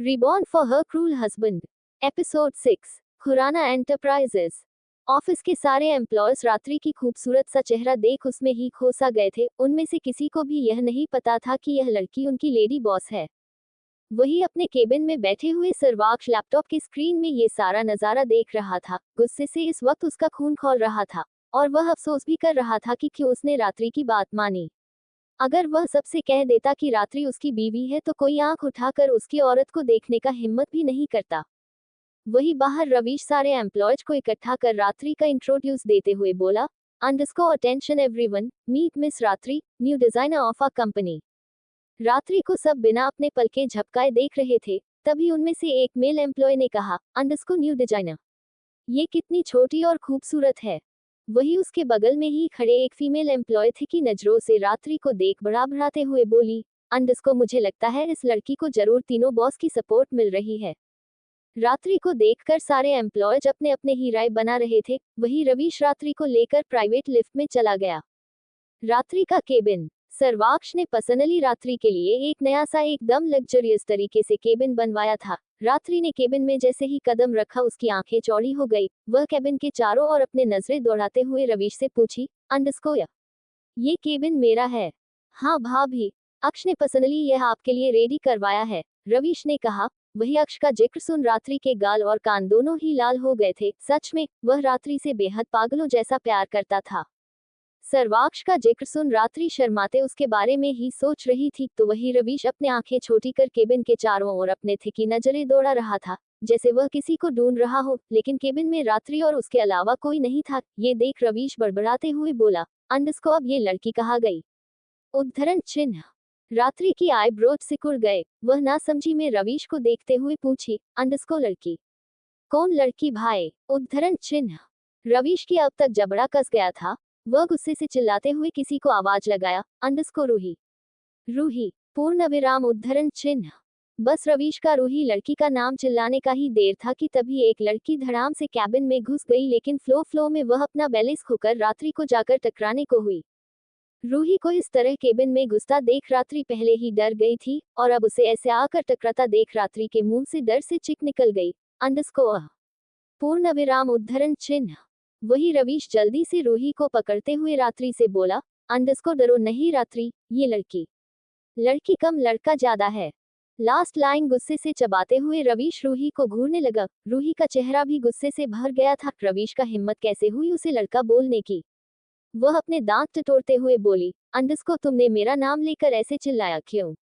Reborn for her cruel husband. Episode 6 Khurana enterprises. Office के सारे employers रात्रि की खूबसूरत सा चेहरा देख उसमें ही खो सा गए थे। उनमें से किसी को भी यह नहीं पता था कि यह लड़की उनकी लेडी बॉस है। वही अपने केबिन में बैठे हुए सर्वाक्ष लैपटॉप की स्क्रीन में ये सारा नजारा देख रहा था। गुस्से से इस वक्त उसका खून खौल रहा था और वह अफसोस भी कर रहा था कि क्यों उसने रात्रि की बात मानी। अगर वह सबसे कह देता कि रात्रि उसकी बीवी है तो कोई आंख उठाकर उसकी औरत को देखने का हिम्मत भी नहीं करता। वही बाहर रवीश सारे एम्प्लॉयज को इकट्ठा कर रात्रि का इंट्रोड्यूस देते हुए बोला, underscore attention everyone, meet miss Ratri, new designer of a company. Ratri को सब बिना अपने पलके झपकाए देख रहे थे। तभी उनमें से एक मेल एम्प्लॉय ने कहा, अंडरस्कोर न्यू डिजाइनर, ये कितनी छोटी और खूबसूरत है। वही उसके बगल में ही खड़े एक फीमेल एम्प्लॉय थे कि नजरों से रात्रि को देख बड़बड़ाते हुए बोली, अंडरस्कोर मुझे लगता है इस लड़की को जरूर तीनों बॉस की सपोर्ट मिल रही है। रात्रि को देखकर सारे एम्प्लॉयज अपने अपने ही राय बना रहे थे। वही रवीश रात्रि को लेकर प्राइवेट लिफ्ट में चला गया। रात्रि का केबिन। सर्वाक्ष ने पर्सनली रात्रि के लिए एक नया सा एकदम लग्जरियस तरीके से केबिन बनवाया था। रात्रि ने केबिन में जैसे ही कदम रखा उसकी आंखें चौड़ी हो गई। वह केबिन के चारों ओर अपने नजरें दौड़ाते हुए रवीश से पूछी, अंडरस्कोर, ये केबिन मेरा है। हाँ भाभी, अक्ष ने पर्सनली यह आपके लिए रेडी करवाया है, रवीश ने कहा। वही अक्ष का जिक्र सुन रात्रि के गाल और कान दोनों ही लाल हो गए थे। सच में वह रात्रि से बेहद पागलों जैसा प्यार करता था। सर्वाक्ष का जिक्र सुन रात्रि शर्माते उसके बारे में ही सोच रही थी तो वही रवीश अपने आंखें छोटी कर केबिन के चारों ओर अपने थिकी नजरें दौड़ा रहा था, जैसे वह किसी को ढूंढ रहा हो। लेकिन केबिन में रात्रि और उसके अलावा कोई नहीं था। ये देख रवीश बड़बड़ाते हुए बोला, अंडरस्कोर, अब ये लड़की कहाँ गई? उद्धरण चिन्ह। रात्रि की आईब्रोज सिकुड़ गए। वह ना समझी में रवीश को देखते हुए पूछी, अंडरस्कोर लड़की? कौन लड़की भाई? उद्धरण चिन्ह। रवीश की अब तक जबड़ा कस गया था। वह गुस्से से चिल्लाते हुए किसी को आवाज लगाया, अंडरस्कोर रूही। रूही, पूर्ण विराम उद्धरण चिन्ह। बस रवीश का रूही लड़की का नाम चिल्लाने का ही देर था कि तभी एक लड़की धड़ाम से कैबिन में घुस गई। लेकिन फ्लो में वह अपना बैलेंस खोकर रात्रि को जाकर टकराने को हुई। रूही को इस तरह केबिन में घुसता देख रात्रि पहले ही डर गई थी और अब उसे ऐसे आकर टकराता देख रात्रि के मुंह से डर से चिक निकल गई। अंडरस्कोर पूर्ण विराम उद्धरण चिन्ह। वही रवीश जल्दी से रूही को पकड़ते हुए रात्रि से बोला, अंडरस्कोर डरो नहीं रात्रि, ये लड़की कम लड़का ज्यादा है। लास्ट लाइन गुस्से से चबाते हुए रवीश रूही को घूरने लगा। रूही का चेहरा भी गुस्से से भर गया था। रवीश का हिम्मत कैसे हुई उसे लड़का बोलने की। वह अपने दांत टटोलते हुए बोली, अंडरस्कोर तुमने मेरा नाम लेकर ऐसे चिल्लाया क्यों?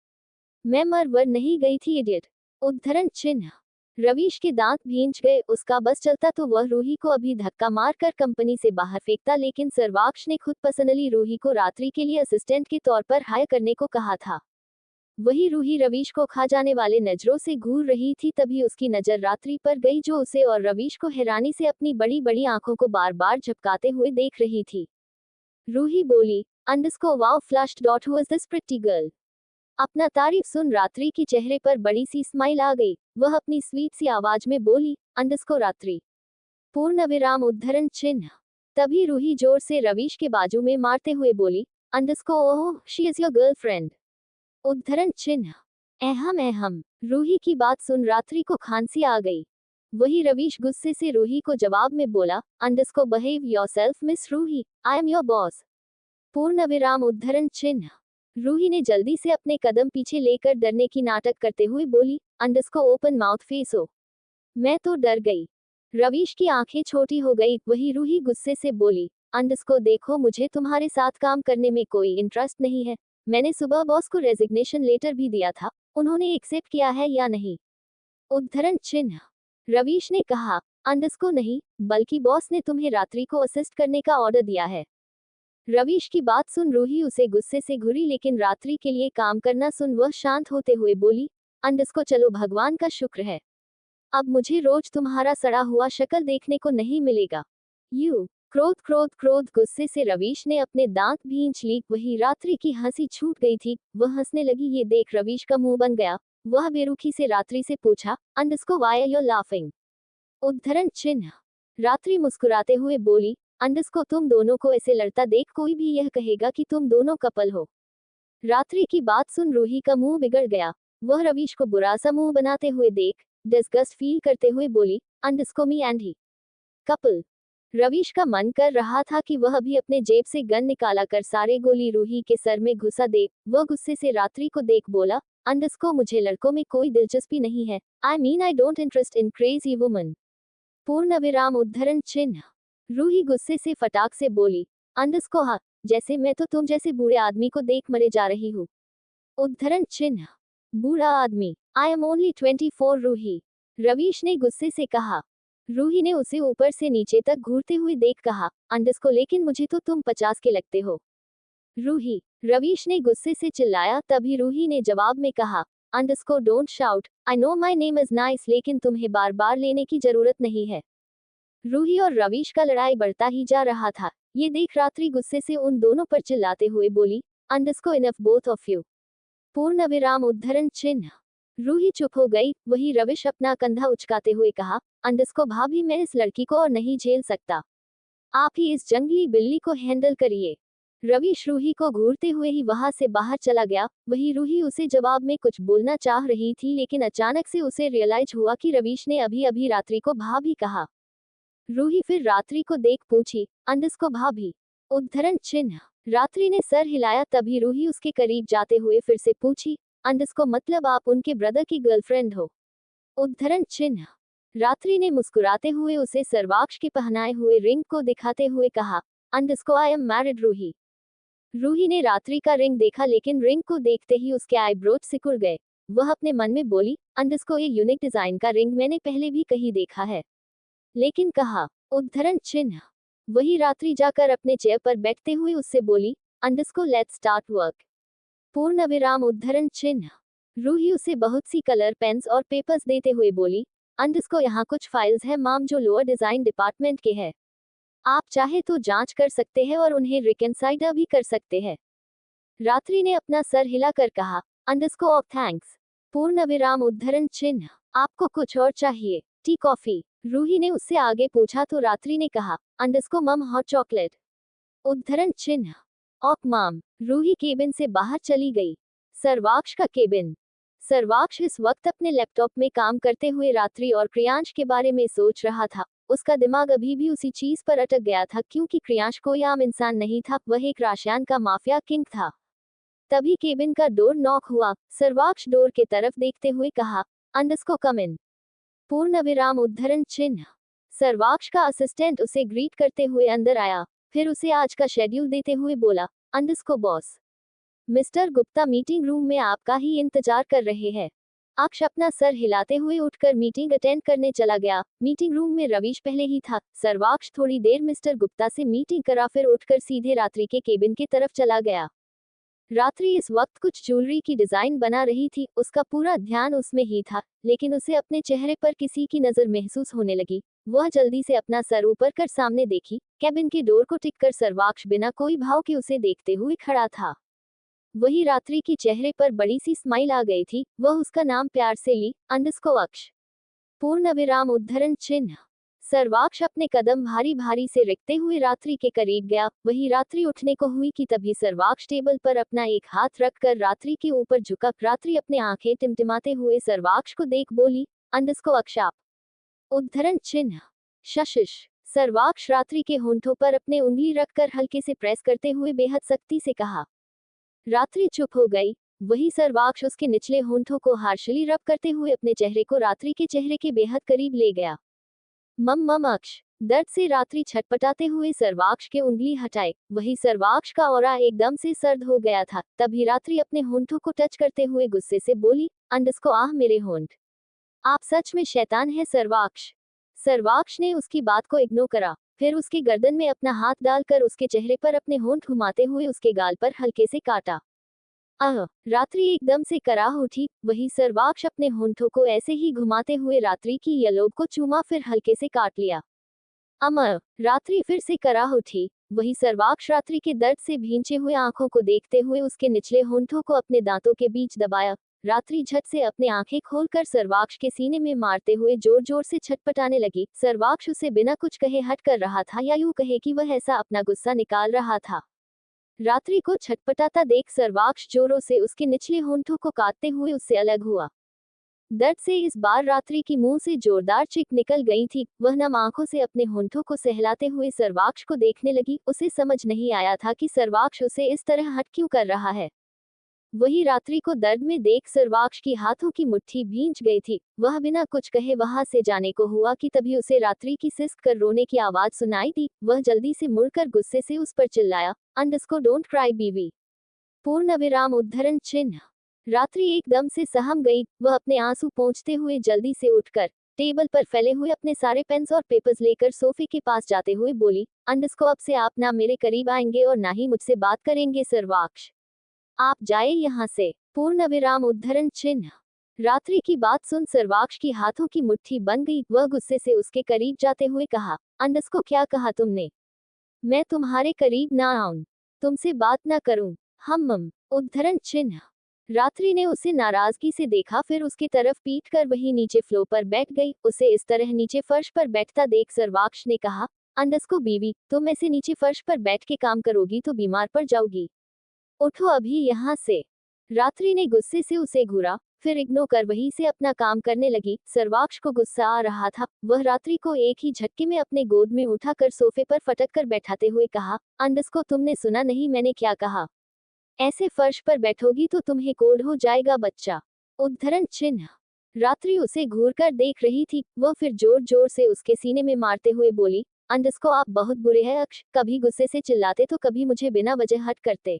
मैं मर वर नहीं गई थी इडियट। उद्धरण चिन्ह। रवीश के दांत भींच गए। उसका बस चलता तो वह रूही को अभी धक्का मारकर कंपनी से बाहर फेंकता, लेकिन सर्वाक्ष ने खुद पर्सनली रूही को रात्रि के लिए असिस्टेंट के तौर पर हायर करने को कहा था। वही रूही रवीश को खा जाने वाले नजरों से घूर रही थी। तभी उसकी नजर रात्रि पर गई जो उसे और रवीश को हैरानी से अपनी बड़ी बड़ी आंखों को बार बार झपकाते हुए देख रही थी। रूही बोली, underscore wow flushed dot who is this pretty girl? अपना तारीफ सुन रात्रि की चेहरे पर बड़ी सी स्माइल आ गई। वह अपनी स्वीट सी आवाज में बोली, अंडरस्कोर रात्रि पूर्ण विराम उद्धरण चिन्ह। तभी रूही जोर से रवीश के बाजू में मारते हुए बोली, underscore oh she is your girlfriend. उद्धरण चिन्ह। अहम अहम। रूही की बात सुन रात्रि को खांसी आ गई। वही रवीश गुस्से से रूही को जवाब में बोला, underscore behave yourself miss Ruhi, I am your boss. पूर्ण विराम उद्धरण चिन्ह। रूही ने जल्दी से अपने कदम पीछे लेकर डरने की नाटक करते हुए बोली, अंडरस्कोर ओपन माउथ फेस हो। मैं तो डर गई। रवीश की आंखें छोटी हो गई। वही रूही गुस्से से बोली, अंडरस्कोर देखो मुझे तुम्हारे साथ काम करने में कोई इंटरेस्ट नहीं है। मैंने सुबह बॉस को रेजिग्नेशन लेटर भी दिया था, उन्होंने एक्सेप्ट किया है या नहीं? उद्धरण चिन्ह। रवीश ने कहा, अंडरस्कोर नहीं, बल्कि बॉस ने तुम्हें रात्रि को असिस्ट करने का ऑर्डर दिया है। रवीश की बात सुन रूही उसे गुस्से से घुरी, लेकिन रात्रि के लिए काम करना सुन वह शांत होते हुए बोली, अंडरस्कोर चलो भगवान का शुक्र है, अब मुझे रोज तुम्हारा सड़ा हुआ शक्ल देखने को नहीं मिलेगा। यू क्रोध क्रोध क्रोध। गुस्से से रवीश ने अपने दांत भींच ली। वही रात्रि की हंसी छूट गई थी। वह हंसने लगी। ये देख रवीश का मुंह बन गया। वह बेरुखी से रात्रि से पूछा, underscore why are you laughing? उद्धरण चिन्ह। रात्रि मुस्कुराते हुए बोली, अंडरस्कोर तुम दोनों को ऐसे लड़ता देख कोई भी यह कहेगा कि तुम दोनों कपल हो। रात्रि की बात सुन रूही का मुंह बिगड़ गया। वह रवीश को बुरा सा मुंह बनाते हुए देख डिस्गस्ट फील करते हुए बोली, अंडरस्को me and he couple. Ravish का मन कर रहा था कि वह अभी अपने जेब से गन निकाला कर सारे गोली रूही के सर में घुसा दे। वह गुस्से से रात्रि को देख बोला, अंडरस्को मुझे लड़कों में कोई दिलचस्पी नहीं है। I mean I don't interest in crazy woman. पूर्ण विराम उद्धरण चिन्ह। रूही गुस्से से फटाक से बोली, अंडरस्को हाँ, जैसे मैं तो तुम जैसे बूढ़े आदमी को देख मरे जा रही हूँ। उद्धरण चिन्ह। बूढ़ा आदमी। I am only 24 Ruhi. Ravish ने गुस्से से कहा। रूही ने उसे ऊपर से नीचे तक घूरते हुए देख कहा, अंडरस्को लेकिन मुझे तो तुम 50 के लगते हो। रूही। रवीश ने गुस्से से चिल्लाया। तभी रूही ने जवाब में कहा, underscore don't shout, I know my name is nice लेकिन तुम्हें बार बार लेने की जरूरत नहीं है। रूही और रवीश का लड़ाई बढ़ता ही जा रहा था। ये देख रात्रि गुस्से से उन दोनों पर चिल्लाते हुए बोली, अंडरस्को इनफ बोथ ऑफ यू। पूर्ण विराम उद्धरण चिन्ह। रूही चुप हो गई। वही रवीश अपना कंधा उचकाते हुए कहा, अंडरस्को भाभी मैं इस लड़की को और नहीं झेल सकता। आप ही इस जंगली बिल्ली को हैंडल करिए। रवीश रूही को घूरते हुए ही वहां से बाहर चला गया। वही रूही उसे जवाब में कुछ बोलना चाह रही थी लेकिन अचानक से उसे रियलाइज हुआ कि रवीश ने अभी अभी रात्रि को भाभी कहा। रूही फिर रात्रि को देख पूछी, अंडरस्को भाभी। उद्धरण चिन्ह। रात्रि ने सर हिलाया। तभी रूही उसके करीब जाते हुए फिर से पूछी, अंडरस्को मतलब आप उनके ब्रदर की गर्लफ्रेंड हो। उद्धरण चिन्ह। रात्रि ने मुस्कुराते हुए उसे सर्वाक्ष के पहनाए हुए रिंग को दिखाते हुए कहा, underscore I am married Ruhi. Ruhi ने रात्रि का रिंग देखा लेकिन रिंग को देखते ही उसके आईब्रोज सिकुड़ गए। वह अपने मन में बोली, अंडरस्को ये यूनिक डिजाइन का रिंग मैंने पहले भी कहीं देखा है। लेकिन कहा। उद्धरण चिन्ह। वही रात्रि जाकर अपने चेयर पर बैठते हुए उससे बोली, अंडरस्को लेट्स स्टार्ट वर्क। पूर्ण विराम उद्धरण चिन्ह। रूही उसे बहुत सी कलर पेन्स और पेपर्स देते हुए बोली, अंडरस्को यहाँ कुछ फाइल्स हैं माम जो लोअर डिजाइन डिपार्टमेंट के हैं। आप चाहे तो जांच कर सकते हैं और उन्हें रिकंसाइडर भी कर सकते हैं। रात्रि ने अपना सर हिलाकर कहा, अंडरस्को ऑफ थैंक्स। पूर्ण विराम उद्धरण चिन्ह। आपको कुछ और चाहिए? Tea coffee? रूही ने उससे आगे पूछा तो रात्रि ने कहा, अंडरस्को मम हॉट चॉकलेट। उद्धरण चिन्ह। ऑफ माम। रूही केबिन से बाहर चली गई। सर्वाक्ष का केबिन। सर्वाक्ष इस वक्त अपने लैपटॉप में काम करते हुए रात्रि और क्रियांश के बारे में सोच रहा था। उसका दिमाग अभी भी उसी चीज पर अटक गया था क्योंकि क्रियांश कोई आम इंसान नहीं था, वह एक राशियान का माफिया किंग था। तभी केबिन का डोर नॉक हुआ। सर्वाक्ष डोर के तरफ देखते हुए कहा, अंडरस्को कम इन। पूर्ण विराम उद्धरण चिन्ह। सर्वाक्ष का असिस्टेंट उसे ग्रीट करते हुए अंदर आया। फिर उसे आज का शेड्यूल देते हुए बोला, अंडरस्को boss, mister Gupta meeting room में आपका ही इंतजार कर रहे हैं। अक्ष अपना सर हिलाते हुए उठकर मीटिंग अटेंड करने चला गया। मीटिंग रूम में रवीश पहले ही था। सर्वाक्ष थोड़ी देर मिस्टर गुप्ता से मीटिंग करा फिर उठकर सीधे रात्रि के केबिन की तरफ चला गया। रात्रि इस वक्त कुछ ज्वेलरी की डिजाइन बना रही थी। उसका पूरा ध्यान उसमें ही था लेकिन उसे अपने चेहरे पर किसी की नजर महसूस होने लगी। वह जल्दी से अपना सर ऊपर कर सामने देखी। केबिन के डोर को टिक कर सर्वाक्ष बिना कोई भाव के उसे देखते हुए खड़ा था। वही रात्रि की चेहरे पर बड़ी सी स्माइल आ गई थी। वह उसका नाम प्यार से ली, अंडरस्को अक्ष। पूर्ण विराम उद्धरण चिन्ह। सर्वाक्ष अपने कदम भारी भारी से रखते हुए रात्रि के करीब गया। वही रात्रि उठने को हुई कि तभी सर्वाक्ष टेबल पर अपना एक हाथ रखकर रात्रि के ऊपर झुका। रात्रि अपने आंखें टिमटिमाते हुए सर्वाक्ष को देख बोली, अंडरस्को अक्ष आप। उद्धरण चिन्ह। शशिश। सर्वाक्ष रात्रि के होंठों पर अपने उंगली रखकर हल्के से प्रेस करते हुए बेहद सख्ती से कहा। रात्रि चुप हो गई। वही सर्वाक्ष उसके निचले होंठों को हार्शली रब करते हुए अपने चेहरे को रात्रि के चेहरे के बेहद करीब ले गया। मम मम अक्ष। दर्द से रात्रि छटपटाते हुए सर्वाक्ष के उंगली हटाए। वही सर्वाक्ष का ऑरा एकदम से सर्द हो गया था। तभी रात्रि अपने होंठों को टच करते हुए गुस्से से बोली, अंडरस्को आह मेरे होंठ, आप सच में शैतान है सर्वाक्ष। सर्वाक्ष ने उसकी बात को इग्नोर करा। फिर उसके गर्दन में अपना हाथ डालकर उसके चेहरे पर अपने होंठ घुमाते हुए उसके गाल पर हल्के से काटा। रात्रि एकदम से कराह उठी। वही सर्वाक्ष अपने होंठों को ऐसे ही घुमाते हुए रात्रि की यलोब को चूमा फिर हल्के से काट लिया। रात्रि फिर से कराह उठी। वही सर्वाक्ष रात्रि के दर्द से भींचे हुए आंखों को देखते हुए उसके निचले होंठों को अपने दांतों के बीच दबाया। रात्रि झट से अपने आंखें खोलकर सर्वाक्ष के सीने में मारते हुए जोर जोर से छटपटाने लगी। सर्वाक्ष उसे बिना कुछ कहे हट कर रहा था या यूं कहे कि वह ऐसा अपना गुस्सा निकाल रहा था। रात्रि को छटपटाता देख सर्वाक्ष जोरों से उसके निचले होंठों को काटते हुए उससे अलग हुआ। दर्द से इस बार रात्रि की मुंह से जोरदार चीख निकल गई थी। वह नम आंखों से अपने होंठों को सहलाते हुए सर्वाक्ष को देखने लगी। उसे समझ नहीं आया था कि सर्वाक्ष उसे इस तरह हट क्यों कर रहा है। वही रात्रि को दर्द में देख सर्वाक्ष की हाथों की मुट्ठी भींच गई थी। वह बिना कुछ कहे वहां से जाने को हुआ कि तभी उसे रात्रि की सिसक कर रोने की आवाज सुनाई दी। वह जल्दी से मुड़कर गुस्से से उस पर चिल्लाया, अंडरस्कोर डोंट क्राई बीवी। पूर्ण विराम उद्धरण चिन्ह। रात्रि एकदम से सहम गई। वह अपने आंसू पोंछते हुए जल्दी से उठकर टेबल पर फैले हुए अपने सारे पेन्स और पेपर्स लेकर सोफे के पास जाते हुए बोली, अंडरस्को अब से आप ना मेरे करीब आएंगे और ना ही मुझसे बात करेंगे सर्वाक्ष। आप जाए यहाँ से। पूर्ण विराम उद्धरण चिन्ह। रात्रि की बात सुन सर्वाक्ष की हाथों की मुट्ठी बन गई। वह गुस्से से उसके करीब जाते हुए कहा, अंडरस्को क्या कहा तुमने? मैं तुम्हारे करीब ना आऊं, तुमसे बात ना करूं। हम उद्धरण चिन्ह। रात्रि ने उसे नाराजगी से देखा, फिर उसकी तरफ पीट कर वही नीचे फ्लो पर बैठ गई। उसे इस तरह नीचे फर्श पर बैठता देख सर्वाक्ष ने कहा, अंडरस्को बीवी, तुम ऐसे नीचे फर्श पर बैठ के काम करोगी तो बीमार पड़ जाओगी। उठो अभी यहाँ से। रात्रि ने गुस्से से उसे घूरा, फिर इग्नोर कर वहीं से अपना काम करने लगी। सर्वाक्ष को गुस्सा आ रहा था। वह रात्रि को एक ही झटके में अपने गोद में उठाकर सोफे पर फटक कर बैठाते हुए कहा, अंडरस्को तुमने सुना नहीं मैंने क्या कहा? ऐसे फर्श पर बैठोगी तो तुम्हें कोल्ड हो जाएगा बच्चा। उद्धरण चिन्ह। रात्रि उसे घूर कर देख रही थी। वह फिर जोर जोर से उसके सीने में मारते हुए बोली, अंडरस्को आप बहुत बुरे हैं अक्ष, कभी गुस्से से चिल्लाते तो कभी मुझे बिना वजह हट करते।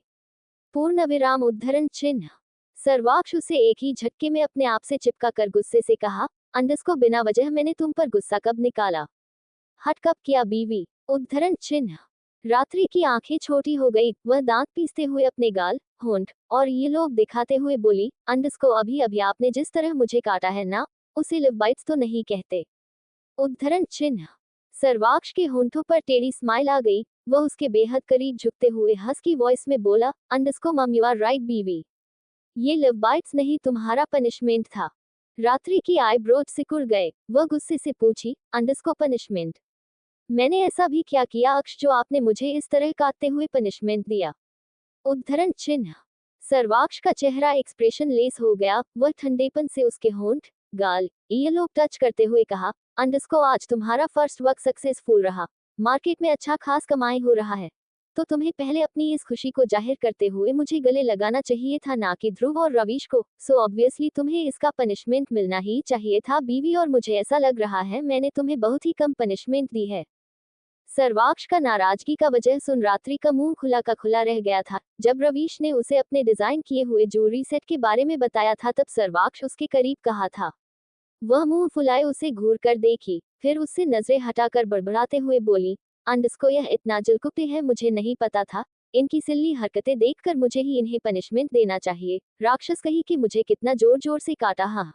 पूर्ण विराम उद्धरण चिन्ह। सर्वाक्ष उसे एक ही झटके में अपने आप से चिपका कर गुस्से से कहा, अंडरस्को बिना वजह मैंने तुम पर गुस्सा कब निकाला? हट कब किया बीवी? उद्धरण चिन्ह। रात्रि की आंखें छोटी हो गई। वह दांत पीसते हुए अपने गाल, होंठ और ये लोग दिखाते हुए बोली, अंडरस्को अभी अभी आपने जिस तरह मुझे काटा है ना, उसे लिव बाइट्स तो नहीं कहते। उद्धरण चिन्ह। सर्वाक्ष के होंठों पर टेढ़ी स्माइल आ गई। वह उसके बेहद करीब झुकते हुए हस्की वॉइस में बोला, अंडरस्को मम यू आर राइट बीवी, ये लिव बाइट्स नहीं तुम्हारा पनिशमेंट था। रात्रि की आईब्रोज सिकुड़ गए। वह गुस्से से पूछी, अंडरस्को पनिशमेंट? मैंने ऐसा भी क्या किया अक्ष जो आपने मुझे इस तरह काटते हुए पनिशमेंट दिया? उद्धरण चिन्ह। सर्वाक्ष का चेहरा एक्सप्रेशन लेस हो गया। वह ठंडेपन से उसके होंठ, गाल, ईयरलोब टच करते हुए कहा, अंडरस्को आज तुम्हारा फर्स्ट वर्क सक्सेसफुल रहा, मार्केट में अच्छा खास कमाई हो रहा है, तो तुम्हें पहले अपनी इस खुशी को जाहिर करते हुए मुझे गले लगाना चाहिए था, ना कि ध्रुव और रवीश को। सो ऑब्वियसली तुम्हें इसका पनिशमेंट मिलना ही चाहिए था बीवी, और मुझे ऐसा लग रहा है मैंने तुम्हें बहुत ही कम पनिशमेंट दी है। सर्वाक्ष का नाराजगी का वजह सुन रात्रि का मुंह खुला का खुला रह गया था। जब रवीश ने उसे अपने डिजाइन किए हुए ज्वेलरी सेट के बारे में बताया था तब सर्वाक्ष उसके करीब कहा था। वह मुंह फुलाए उसे घूर कर देखी, फिर उससे नजरें हटाकर बड़बड़ाते हुए बोली, अंडरस्को यह इतना जलकुपे है मुझे नहीं पता था। इनकी सिल्ली हरकतें देखकर मुझे ही इन्हें पनिशमेंट देना चाहिए। राक्षस कही कि मुझे कितना जोर जोर से काटा। हाँ।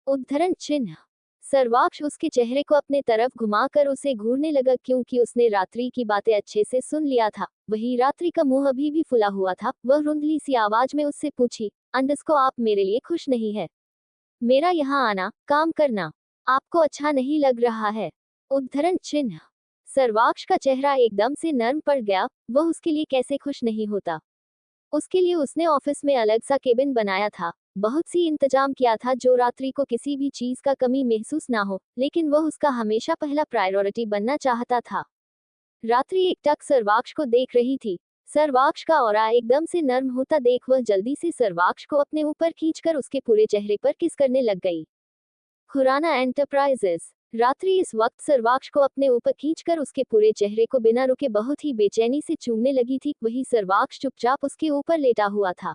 उद्धरण चिन्ह। सर्वाक्ष उसके चेहरे को अपने तरफ घुमाकर उसे घूरने लगा, क्योंकि उसने रात्रि की बातें अच्छे से सुन लिया था। वही रात्रि का मुंह अभी भी फुला हुआ था। वह रुंधली सी आवाज में उससे पूछी, अंडरस्को आप मेरे लिए खुश नहीं है? मेरा यहाँ आना, काम करना आपको अच्छा नहीं लग रहा है? उद्धरण चिन्ह। सर्वाक्ष का चेहरा एकदम से नर्म पड़ गया। वह उसके लिए कैसे खुश नहीं होता? उसके लिए उसने ऑफिस में अलग सा केबिन बनाया था, बहुत सी इंतजाम किया था जो रात्रि को किसी भी चीज का कमी महसूस ना हो, लेकिन वह उसका हमेशा पहला प्रायोरिटी बनना चाहता था। रात्रि एकटक सर्वाक्ष को देख रही थी। सर्वाक्ष का ऑरा एकदम से नर्म होता देख वह जल्दी से सर्वाक्ष को अपने ऊपर खींचकर उसके पूरे चेहरे पर किस करने लग गई। खुराना एंटरप्राइजेस। रात्रि इस वक्त सर्वाक्ष को अपने ऊपर खींचकर उसके पूरे चेहरे को बिना रुके बहुत ही बेचैनी से चूमने लगी थी। वही सर्वाक्ष चुपचाप उसके ऊपर लेटा हुआ था।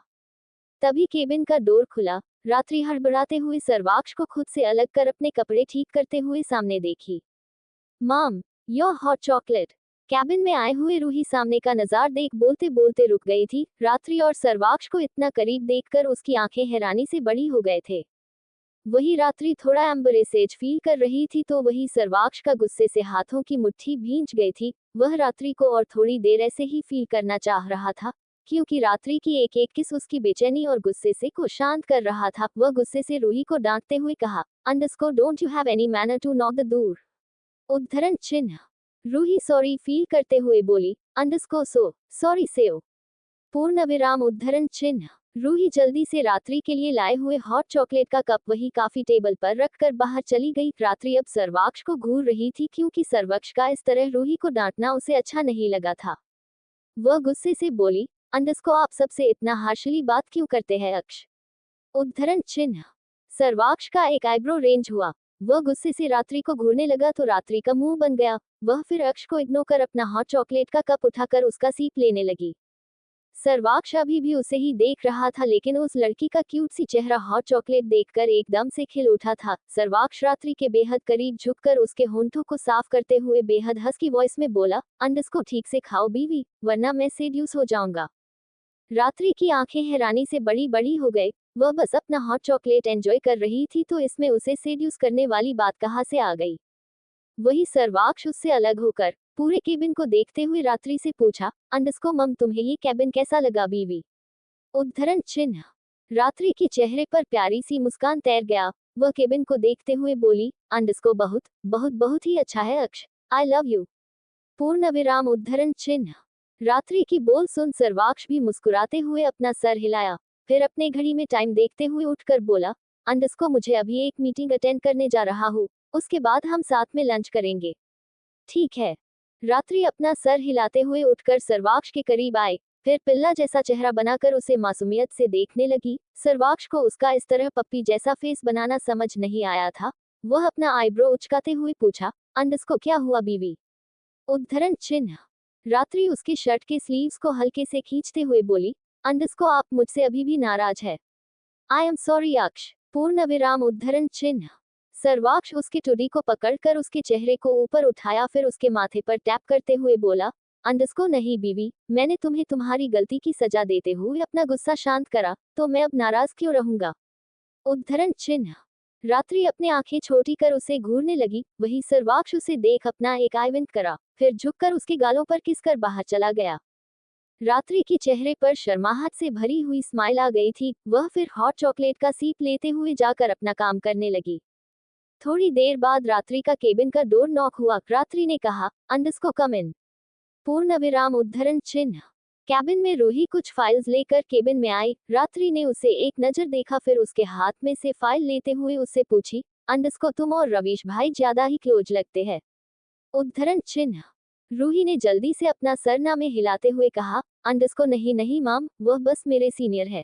तभी केबिन का डोर खुला। रात्रि हड़बड़ाते हुए सर्वाक्ष को खुद से अलग कर अपने कपड़े ठीक करते हुए सामने देखी। Mom, your hot chocolate. Cabin में आए हुए रूही सामने का नज़ार देख बोलते बोलते रुक गई थी। रात्रि और सर्वाक्ष को इतना करीब देखकर उसकी आंखें हैरानी से बड़ी हो गए थे। वही रात्रि थोड़ा एम्बरेसेज फील कर रही थी तो वही सर्वाक्ष का गुस्से से हाथों की मुट्ठी भींच गई थी। वह रात्रि को और थोड़ी देर ऐसे ही फील करना चाह रहा था, क्योंकि रात्रि की एक एक किस उसकी बेचैनी और गुस्से से को शांत कर रहा था। वह गुस्से से रूही को डांटते हुए कहा, underscore don't you have any manner to knock the door? उद्धरण चिन्ह। रूही सॉरी फील करते हुए बोली, अंडरस्को सो सॉरी सेओ। पूर्ण विराम उद्धरण चिन्ह। रूही जल्दी से रात्रि के लिए लाए हुए हॉट चॉकलेट का कप वही काफी टेबल पर रखकर बाहर चली गई। रात्रि अब सर्वाक्ष को घूर रही थी क्योंकि सर्वक्ष का इस तरह रूही को डांटना उसे अच्छा नहीं लगा था। वह गुस्से से बोली, अंडस्को आप सबसे इतना हार्शली बात क्यों करते हैं अक्ष? उद्धरण चिन्ह। सर्वाक्ष का एक आईब्रो रेंज हुआ। वह गुस्से से रात्रि को घूरने लगा तो रात्रि का मुंह बन गया। वह फिर अक्ष को इग्नोर कर अपना हॉट चॉकलेट का कप उठाकर उसका सीप लेने लगी। सर्वाक्ष अभी भी उसे ही देख रहा था लेकिन उस लड़की का क्यूट सी चेहरा हॉट चॉकलेट देखकर एकदम से खिल उठा था। सर्वाक्ष रात्रि के बेहद करीब झुककर उसके होंठों को साफ करते हुए बेहद हस्की वॉइस में बोला, अंडस्को ठीक से खाओ बीवी, वरना मैं सेड्यूस हो जाऊंगा। रात्रि की आंखें हैरानी से बड़ी बड़ी हो गई। वह बस अपना हॉट चॉकलेट एंजॉय कर रही थी तो इसमें उसे सेड्यूस करने वाली बात कहाँ से आ गई। वही सर्वाक्ष उससे अलग होकर पूरे केबिन को देखते हुए रात्रि से पूछा, अंडस्को मम तुम्हें ये केबिन कैसा लगा बीवी? उद्धरण चिन्ह। रात्रि के चेहरे पर प्यारी सी मुस्कान तैर गया। वह केबिन को देखते हुए बोली, अंडस्को बहुत बहुत बहुत ही अच्छा है अक्ष, आई लव यू। पूर्ण विराम उद्धरण चिन्ह। रात्रि की बोल सुन सर्वाक्ष भी मुस्कुराते हुए अपना सर हिलाया, फिर अपने घड़ी में टाइम देखते हुए उठकर बोला, अंडस्को मुझे अभी एक मीटिंग अटेंड करने जा रहा हूँ, उसके बाद हम साथ में लंच करेंगे। ठीक है। रात्रि अपना सर हिलाते हुए उठकर सर्वाक्ष के करीब आए, फिर पिल्ला जैसा चेहरा बनाकर उसे मासूमियत से देखने लगी। सर्वाक्ष को उसका इस तरह पप्पी जैसा फेस बनाना समझ नहीं आया था। वह अपना आईब्रो उचकाते हुए पूछा, अंडस्को क्या हुआ बीवी? उद्धरण चिन्ह। रात्रि उसके शर्ट के स्लीव्स को हल्के से खींचते हुए बोली, अंडस्को आप मुझसे अभी भी नाराज है? आई एम सॉरी अक्ष। पूर्ण विराम उद्धरण चिन्ह। सर्वाक्ष उसके टुडी को पकड़कर उसके चेहरे को ऊपर उठाया, फिर उसके माथे पर टैप करते हुए बोला, अंडस्को नहीं बीवी, मैंने तुम्हें तुम्हारी गलती की सजा देते हुए अपना गुस्सा शांत करा, तो मैं अब नाराज क्यों रहूंगा? उद्धरण चिन्ह। रात्रि अपने आंखें छोटी कर उसे घूरने लगी। वही सर्वाक्ष उसे देख अपना एक आई विंक करा, फिर झुककर उसके गालों पर किस कर बाहर चला गया। रात्रि के चेहरे पर शर्माहट से भरी हुई स्माइल आ गई थी। वह फिर हॉट चॉकलेट का सीप लेते हुए जाकर अपना काम करने लगी। थोड़ी देर बाद रात्रि का केबिन का डोर नॉक हुआ। रात्रि ने कहा, अंडस्को कम इन। पूर्ण विराम उद्धरण चिन्ह। कैबिन में रूही कुछ फाइल्स लेकर केबिन में आई। रात्रि ने उसे एक नजर देखा, फिर उसके हाथ में से फाइल लेते हुए उससे पूछी, अंडस्को तुम और रवीश भाई ज्यादा ही क्लोज लगते हैं? उद्धरण चिन्ह। रूही ने जल्दी से अपना सरना में हिलाते हुए कहा, अंडस्को नहीं नहीं माम, वह बस मेरे सीनियर है।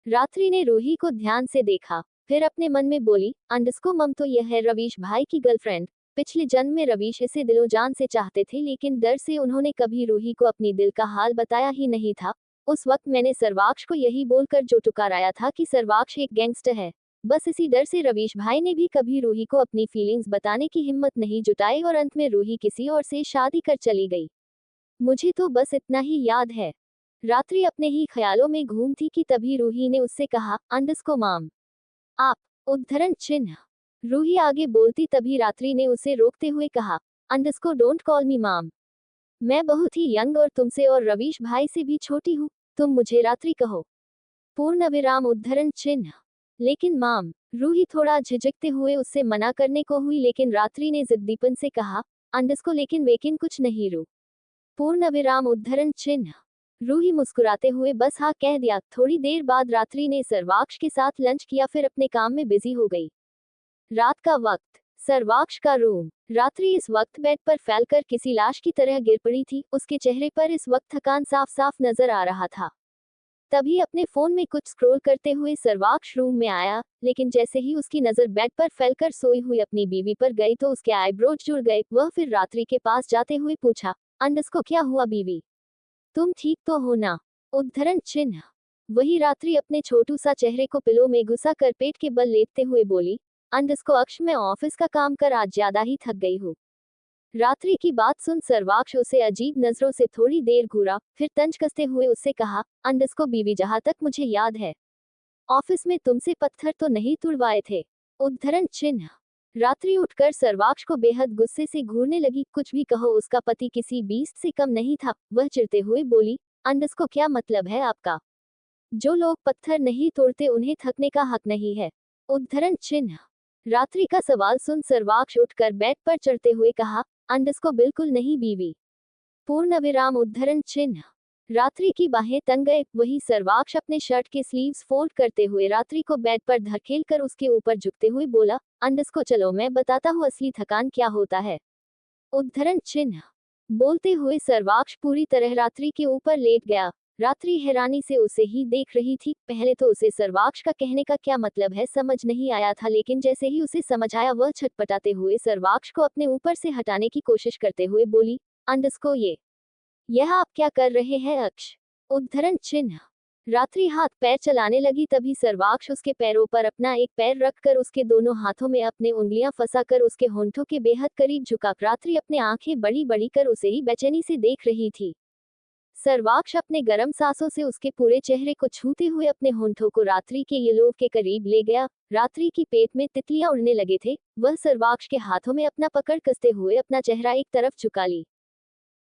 रात्रि ने रूही को ध्यान से देखा, फिर अपने मन में बोली, अंडस्को मम तो यह है रवीश भाई की गर्लफ्रेंड। पिछले जन्म में रवीश इसे दिलो जान से चाहते थे, लेकिन डर से उन्होंने कभी रूही को अपनी दिल का हाल बताया ही नहीं था। उस वक्त मैंने सर्वाक्ष को यही बोलकर जो टुकाराया था कि सर्वाक्ष एक गैंगस्टर है। बस इसी डर से रवीश भाई ने भी कभी रूही को अपनी फीलिंग्स बताने की हिम्मत नहीं जुटाई और अंत में रूही किसी और से शादी कर चली गई। मुझे तो बस इतना ही याद है। रात्रि अपने ही ख्यालों में घूमती कि तभी रूही ने उससे कहा, अंडस्को माम आप। उद्धरण चिन्ह। रूही आगे बोलती तभी रात्रि ने उसे रोकते हुए कहा, अंडस्को डोंट कॉल मी माम, मैं बहुत ही यंग और तुमसे और रवीश भाई से भी छोटी हूँ, तुम मुझे रात्रि कहो। पूर्ण विराम उद्धरण चिन्ह। लेकिन माम। रूही थोड़ा झिझकते हुए उससे मना करने को हुई, लेकिन रात्रि ने जिद्दीपन से कहा, अंडस्को लेकिन वेकिन कुछ नहीं रू। पूर्ण विराम उद्धरण चिन्ह। रूही मुस्कुराते हुए बस हाँ कह दिया। थोड़ी देर बाद रात्रि ने सर्वाक्ष के साथ लंच किया, फिर अपने काम में बिजी हो गई। रात का वक्त। सर्वाक्ष का रूम। रात्रि इस वक्त बेड पर फैलकर किसी लाश की तरह गिर पड़ी थी। उसके चेहरे पर इस वक्त थकान साफ साफ नजर आ रहा था। तभी अपने फोन में कुछ स्क्रॉल करते हुए सर्वाक्ष रूम में आया, लेकिन जैसे ही उसकी नजर बेड पर फैलकर सोई हुई अपनी बीवी पर गई तो उसके आईब्रोज जुड़ गए। वह फिर रात्रि के पास जाते हुए पूछा, अंडस्को क्या हुआ बीवी, तुम ठीक तो हो ना? उद्धरण चिन्ह। वही रात्रि अपने छोटू सा चेहरे को पिलो में घुसा कर पेट के बल लेटते हुए बोली, अंडस्को अक्ष मैं ऑफिस का काम कर आज ज्यादा ही थक गई हूँ। रात्रि की बात सुन सर्वाक्ष उसे अजीब नजरों से थोड़ी देर घूरा, फिर तंज कसते हुए उससे कहा, अंडस्को बीवी जहाँ तक मुझे याद है, ऑफिस में तुमसे पत्थर तो नहीं तुड़वाए थे? उद्धरण चिन्ह। रात्रि उठकर सर्वाक्ष को बेहद गुस्से से घूरने लगी। कुछ भी कहो, उसका पति किसी बीस्ट से कम नहीं था। वह चिढ़ते हुए बोली, अंडस्को क्या मतलब है आपका? जो लोग पत्थर नहीं तोड़ते उन्हें थकने का हक नहीं है। उद्धरण चिन्ह। रात्रि का सवाल सुन सर्वाक्ष उठकर बेड पर चढ़ते हुए कहा, अंडस्को बिल्कुल नहीं बीवी। पूर्ण विराम उद्धरण चिन्ह। रात्रि की बाहें तंग गए। वही सर्वाक्ष अपने शर्ट के स्लीव्स फोल्ड करते हुए रात्रि को बेड पर धकेल कर उसके ऊपर झुकते हुए बोला, अंडस्को चलो मैं बताता हूँ असली थकान क्या होता है। उद्धरण चिन्ह। बोलते हुए सर्वाक्ष पूरी तरह रात्रि के ऊपर लेट गया। रात्रि हैरानी से उसे ही देख रही थी। पहले तो उसे सर्वाक्ष का कहने का क्या मतलब है समझ नहीं आया था, लेकिन जैसे ही उसे समझ आया वह छटपटाते हुए सर्वाक्ष को अपने ऊपर से हटाने की कोशिश करते हुए बोली, अंडस्को यह आप क्या कर रहे हैं अक्ष। उद्धरण चिन्ह। रात्रि हाथ पैर चलाने लगी, तभी सर्वाक्ष उसके पैरों पर अपना एक पैर रखकर उसके दोनों हाथों में अपने उंगलियां फंसाकर उसके होंठों के बेहद करीब झुका। रात्रि अपने आंखें बड़ी बड़ी कर उसे ही बेचैनी से देख रही थी। सर्वाक्ष अपने गर्म सांसों से उसके पूरे चेहरे को छूते हुए अपने होंठों को रात्रि के येलोव के करीब ले गया। रात्रि की पेट में तितलियां उड़ने लगे थे। वह सर्वाक्ष के हाथों में अपना पकड़ कसते हुए अपना चेहरा एक तरफ झुका ली।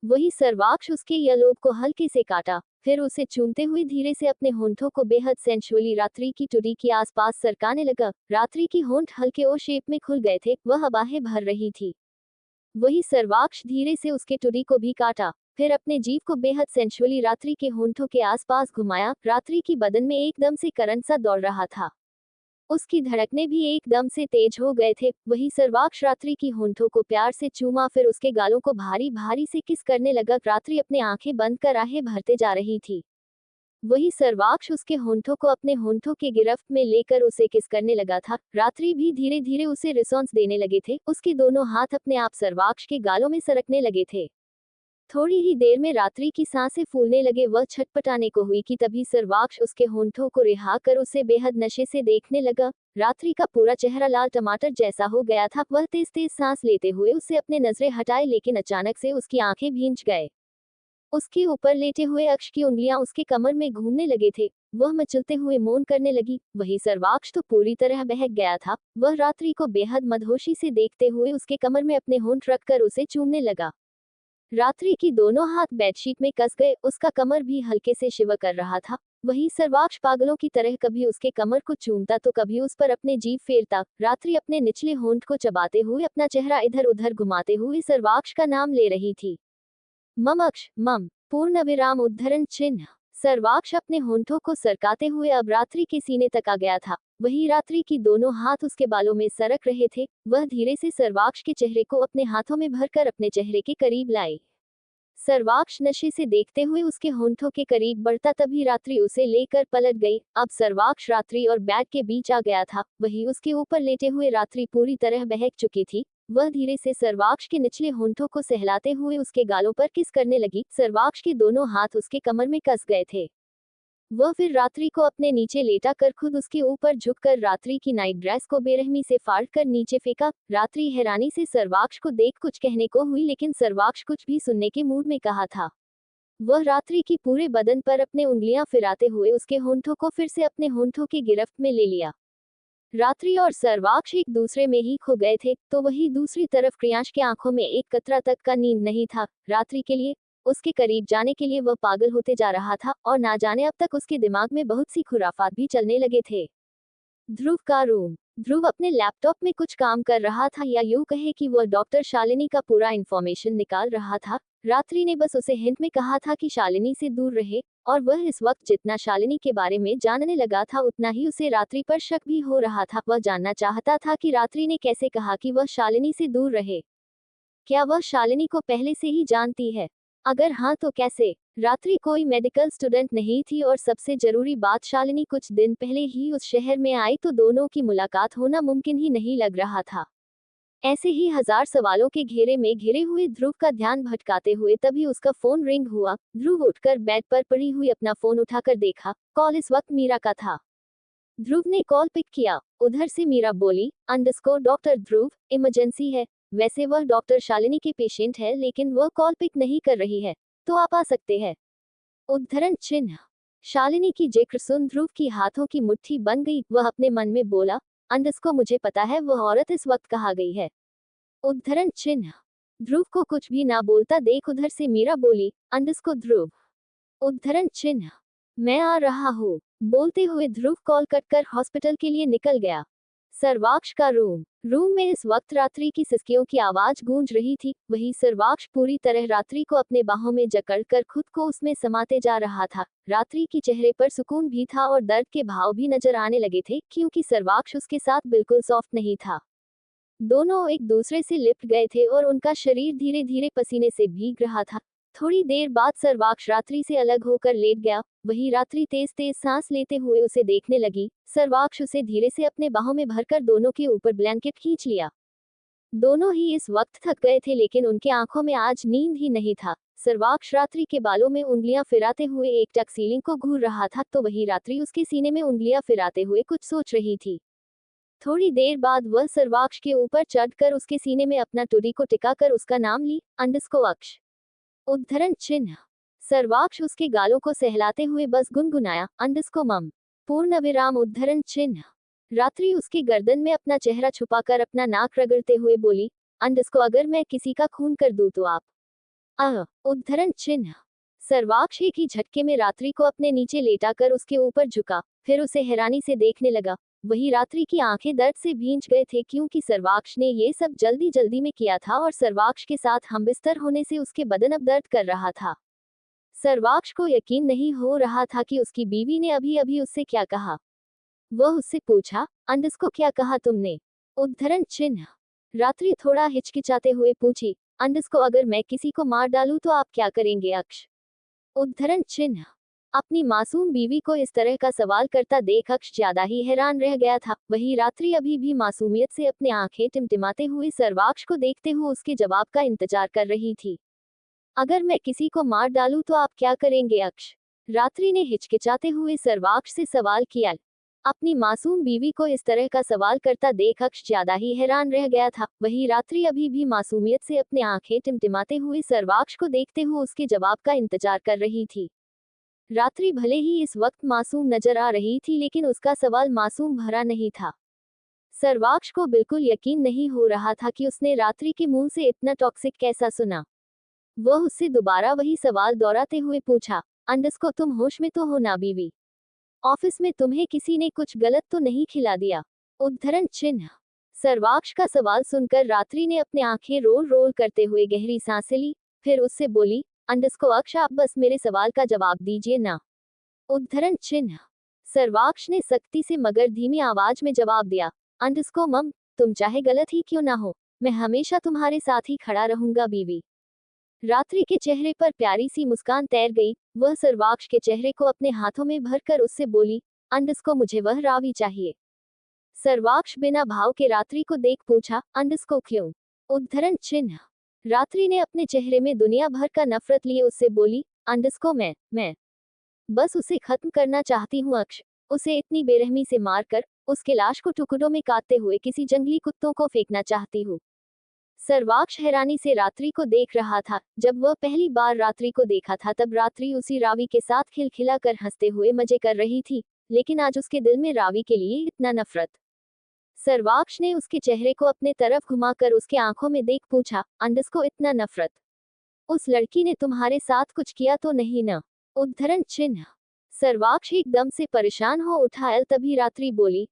वही सर्वाक्ष उसके येलोव को हल्के से काटा, फिर उसे चूमते हुए धीरे से अपने होंठों को बेहद सेंशुअली रात्रि की टुडी के आसपास सरकाने लगा। रात्रि की होंठ हल्के ओ शेप में खुल गए थे, वह बाहें भर रही थी। वही सर्वाक्ष धीरे से उसके टुडी को भी काटा, फिर अपने जीभ को बेहद सेंशुअली रात्रि के होंठों के आसपास घुमाया। रात्रि की बदन में एकदम से करंट सा दौड़ रहा था। उसकी धड़कने भी एकदम से तेज हो गए थे। वही सर्वाक्ष रात्रि की होंठों को प्यार से चूमा, फिर उसके गालों को भारी भारी से किस करने लगा। रात्रि अपने आंखें बंद कर आहें भरते जा रही थी। वही सर्वाक्ष उसके होंठों को अपने होंठों के गिरफ्त में लेकर उसे किस करने लगा था। रात्रि भी धीरे धीरे उसे रिस्पॉन्स देने लगे थे। उसके दोनों हाथ अपने आप सर्वाक्ष के गालों में सरकने लगे थे। थोड़ी ही देर में रात्रि की सांसें फूलने लगे। वह छटपटाने को हुई कि तभी सर्वाक्ष उसके होंठों को रिहा कर उसे बेहद नशे से देखने लगा। रात्रि का पूरा चेहरा लाल टमाटर जैसा हो गया था। वह तेज तेज सांस लेते हुए उससे अपने नजरें हटाए, लेकिन अचानक से उसकी आंखें भींच गए। उसके ऊपर लेटे हुए अक्ष की उंगलियां उसके कमर में घूमने लगे थे। वह मचलते हुए मौन करने लगी। वही सर्वाक्ष तो पूरी तरह बहक गया था। वह रात्रि को बेहद मदहोशी से देखते हुए उसके कमर में अपने होंठ रखकर उसे चूमने लगा। रात्रि की दोनों हाथ बेडशीट में कस गए। उसका कमर भी हल्के से शिवर कर रहा था। वही सर्वाक्ष पागलों की तरह कभी उसके कमर को चूमता तो कभी उस पर अपने जीभ फेरता। रात्रि अपने निचले होंठ को चबाते हुए अपना चेहरा इधर उधर घुमाते हुए सर्वाक्ष का नाम ले रही थी। मम अक्ष मम पूर्ण विराम उद्धरण चिन्ह। सर्वाक्ष अपने होंठों को सरकाते हुए अब रात्रि के सीने तक आ गया था। वही रात्रि की दोनों हाथ उसके बालों में सरक रहे थे। वह धीरे से सर्वाक्ष के चेहरे को अपने हाथों में भरकर अपने चेहरे के करीब लाई। सर्वाक्ष नशे से देखते हुए उसके होंठों के करीब बढ़ता, तभी रात्रि उसे लेकर पलट गई। अब सर्वाक्ष रात्रि और बेड के बीच आ गया था। वही उसके ऊपर लेटे हुए रात्रि पूरी तरह बहक चुकी थी। वह धीरे से सर्वाक्ष के निचले होंठों को सहलाते हुए उसके गालों पर किस करने लगी। सर्वाक्ष के दोनों हाथ उसके कमर में कस गए थे। वह फिर रात्रि को अपने नीचे लेटा कर खुद उसके ऊपर झुककर रात्रि की नाइट ड्रेस को बेरहमी से फाड़ कर नीचे फेंका। रात्रि हैरानी से सर्वाक्ष को देख कुछ कहने को हुई, लेकिन सर्वाक्ष कुछ भी सुनने के मूड में कहा था। वह रात्रि की पूरे बदन पर अपने उंगलियां फिराते हुए उसके होंठों को फिर से अपने होंठों की गिरफ्त में ले लिया। रात्रि और सर्वाक्ष एक दूसरे में ही खो गए थे। तो वही दूसरी तरफ क्रियांश की आंखों में एक कतरा तक का नींद नहीं था। रात्रि के लिए, उसके करीब जाने के लिए वह पागल होते जा रहा था, और ना जाने अब तक उसके दिमाग में बहुत सी खुराफात भी चलने लगे थे। ध्रुव का रूम। ध्रुव अपने लैपटॉप में कुछ काम कर रहा था, या यूं कहे कि वह डॉक्टर शालिनी का पूरा इंफॉर्मेशन निकाल रहा था। रात्रि ने बस उसे हिंट में कहा था कि शालिनी से दूर रहे, और वह इस वक्त जितना शालिनी के बारे में जानने लगा था उतना ही उसे रात्रि पर शक भी हो रहा था। वह जानना चाहता था कि रात्रि ने कैसे कहा कि वह शालिनी से दूर रहे। क्या वह शालिनी को पहले से ही जानती है? अगर हाँ तो कैसे? रात्रि कोई मेडिकल स्टूडेंट नहीं थी, और सबसे जरूरी बात, शालिनी कुछ दिन पहले ही उस शहर में आई, तो दोनों की मुलाकात होना मुमकिन ही नहीं लग रहा था। ऐसे ही हजार सवालों के घेरे में घिरे हुए ध्रुव का ध्यान भटकाते हुए तभी उसका फोन रिंग हुआ। ध्रुव उठकर बेड पर पड़ी हुई अपना फोन उठाकर देखा। कॉल इस वक्त मीरा का था। ध्रुव ने कॉल पिक किया। उधर से मीरा बोली, अंडरस्कोर डॉक्टर ध्रुव, इमरजेंसी है। वैसे वह डॉक्टर शालिनी के पेशेंट है, लेकिन वह कॉल पिक नहीं कर रही है, तो आप आ सकते हैं। उद्धरण चिन्ह। शालिनी की जिक्र सुन ध्रुव की हाथों की मुट्ठी बन गई। वह अपने मन में बोला, अंडरस्को मुझे पता है वह औरत इस वक्त कहाँ गई है। उद्धरण चिन्ह। ध्रुव को कुछ भी ना बोलता देख उधर से मीरा बोली, अंडरस्को ध्रुव। उद्धरण चिन्ह। मैं आ रहा हूँ। बोलते हुए ध्रुव कॉल कट कर हॉस्पिटल के लिए निकल गया। सर्वाक्ष का रूम में इस वक्त रात्रि की सिसकियों की आवाज गूंज रही थी। वही सर्वाक्ष पूरी तरह रात्रि को अपने बाहों में जकड़कर खुद को उसमें समाते जा रहा था। रात्रि की चेहरे पर सुकून भी था और दर्द के भाव भी नजर आने लगे थे, क्योंकि सर्वाक्ष उसके साथ बिल्कुल सॉफ्ट नहीं था। दोनों एक दूसरे से लिपट गए थे और उनका शरीर धीरे धीरे पसीने से भीग रहा था। थोड़ी देर बाद सर्वाक्ष रात्रि से अलग होकर लेट गया। वही रात्रि तेज तेज सांस लेते हुए उसे देखने लगी। सर्वाक्ष उसे धीरे से अपने बाहों में भरकर दोनों के ऊपर ब्लैंकेट खींच लिया। दोनों ही इस वक्त थक गए थे, लेकिन उनके आंखों में आज नींद ही नहीं था। सर्वाक्ष रात्रि के बालों में उंगलियां फिराते हुए एकटक सीलिंग को घूर रहा था, तो वही रात्रि उसके सीने में उंगलियां फिराते हुए कुछ सोच रही थी। थोड़ी देर बाद वह सर्वाक्ष के ऊपर चढ़कर उसके सीने में अपना टुरी को टिकाकर उसका नाम ली, _अक्ष उद्धरण चिन्ह। सर्वाक्ष उसके गालों को सहलाते हुए बस गुनगुनाया, _मम पूर्ण विराम उद्धरण चिन्ह। रात्रि उसके गर्दन में अपना चेहरा छुपाकर अपना नाक रगड़ते हुए बोली, अगर मैं किसी का खून कर दूं तो आप उद्धरण चिन्ह। सर्वाक्ष एक ही झटके में रात्रि को अपने नीचे लेटाकर उसके ऊपर झुका, फिर उसे हैरानी से देखने लगा। वही रात्रि की आंखें दर्द से भींच गए थे, क्योंकि सर्वाक्ष ने ये सब जल्दी जल्दी में किया था और सर्वाक्ष के साथ हमबिस्तर होने से उसके बदन अब दर्द कर रहा था। सर्वाक्ष को यकीन नहीं हो रहा था कि उसकी बीवी ने अभी अभी उससे क्या कहा। वह उससे पूछा, क्या कहा तुमने? उद्धरण चिन्ह। रात्रि थोड़ा हिचकिचाते हुए पूछी, अगर मैं किसी को मार डालूं तो आप क्या करेंगे अक्ष? उद्धरण चिन्ह। अपनी मासूम बीवी को इस तरह का सवाल करता देख अक्ष ज्यादा ही हैरान रह गया था। वही रात्रि अभी भी मासूमियत से अपने आंखें टिमटिमाते हुए सर्वाक्ष को देखते हुए उसके जवाब का इंतजार कर रही थी। अगर मैं किसी को मार डालूं तो आप क्या करेंगे अक्ष? रात्रि ने हिचकिचाते हुए सर्वाक्ष से सवाल किया। अपनी मासूम बीवी को इस तरह का सवाल करता देख अक्ष ज्यादा ही हैरान रह गया था। वही रात्रि अभी भी मासूमियत से अपने आंखें टिमटिमाते हुए सर्वाक्ष को देखते हुए उसके जवाब का इंतजार कर रही थी। रात्रि भले ही इस वक्त मासूम नजर आ रही थी, लेकिन उसका सवाल मासूम भरा नहीं था। सर्वाक्ष को बिल्कुल यकीन नहीं हो रहा था कि उसने रात्रि के मुंह से इतना टॉक्सिक कैसा सुना। वह उससे दोबारा वही सवाल दोहराते हुए पूछा, तुम होश में तो हो ना बीवी? ऑफिस में तुम्हें किसी ने कुछ गलत तो नहीं खिला दिया? उद्धरण चिन्ह। सर्वाक्ष का सवाल सुनकर रात्रि ने अपने आंखें रोल रोल करते हुए गहरी सांसें ली, फिर उससे बोली, अक्ष आप बस मेरे सवाल का जवाब दीजिए ना। उद्धरण चिन्ह। सर्वाक्ष ने सख्ती से मगर धीमी आवाज में जवाब दिया, मम तुम चाहे गलत ही क्यों ना हो, मैं हमेशा तुम्हारे साथ ही खड़ा रहूंगा बीवी। रात्रि के चेहरे पर प्यारी सी मुस्कान तैर गई। वह सर्वाक्ष के चेहरे को अपने हाथों में भरकर उससे बोली, मुझे वह रावी चाहिए। सर्वाक्ष बिना भाव के रात्रि को देख पूछा, क्यों? उद्धरण चिन्ह। रात्रि ने अपने चेहरे में दुनिया भर का नफरत लिए उससे बोली, मैं बस उसे खत्म करना चाहती हूँ अक्ष। उसे इतनी बेरहमी से मारकर उसके लाश को टुकड़ों में काटते हुए किसी जंगली कुत्तों को फेंकना चाहती हूँ। सर्वाक्ष हैरानी से रात्रि को देख रहा था। जब वह पहली बार रात्रि को देखा था तब रात्रि उसी रावी के साथ खिलखिलाकर हंसते हुए मजे कर रही थी, लेकिन आज उसके दिल में रावी के लिए इतना नफरत। सर्वाक्ष ने उसके चेहरे को अपने तरफ घुमाकर उसके आंखों में देख पूछा, इतना नफरत? उस लड़की ने तुम्हारे साथ कुछ किया तो नहीं न? उद्धरण चिन्ह। सर्वाक्ष एकदम से परेशान हो उठा। तभी रात्रि बोली,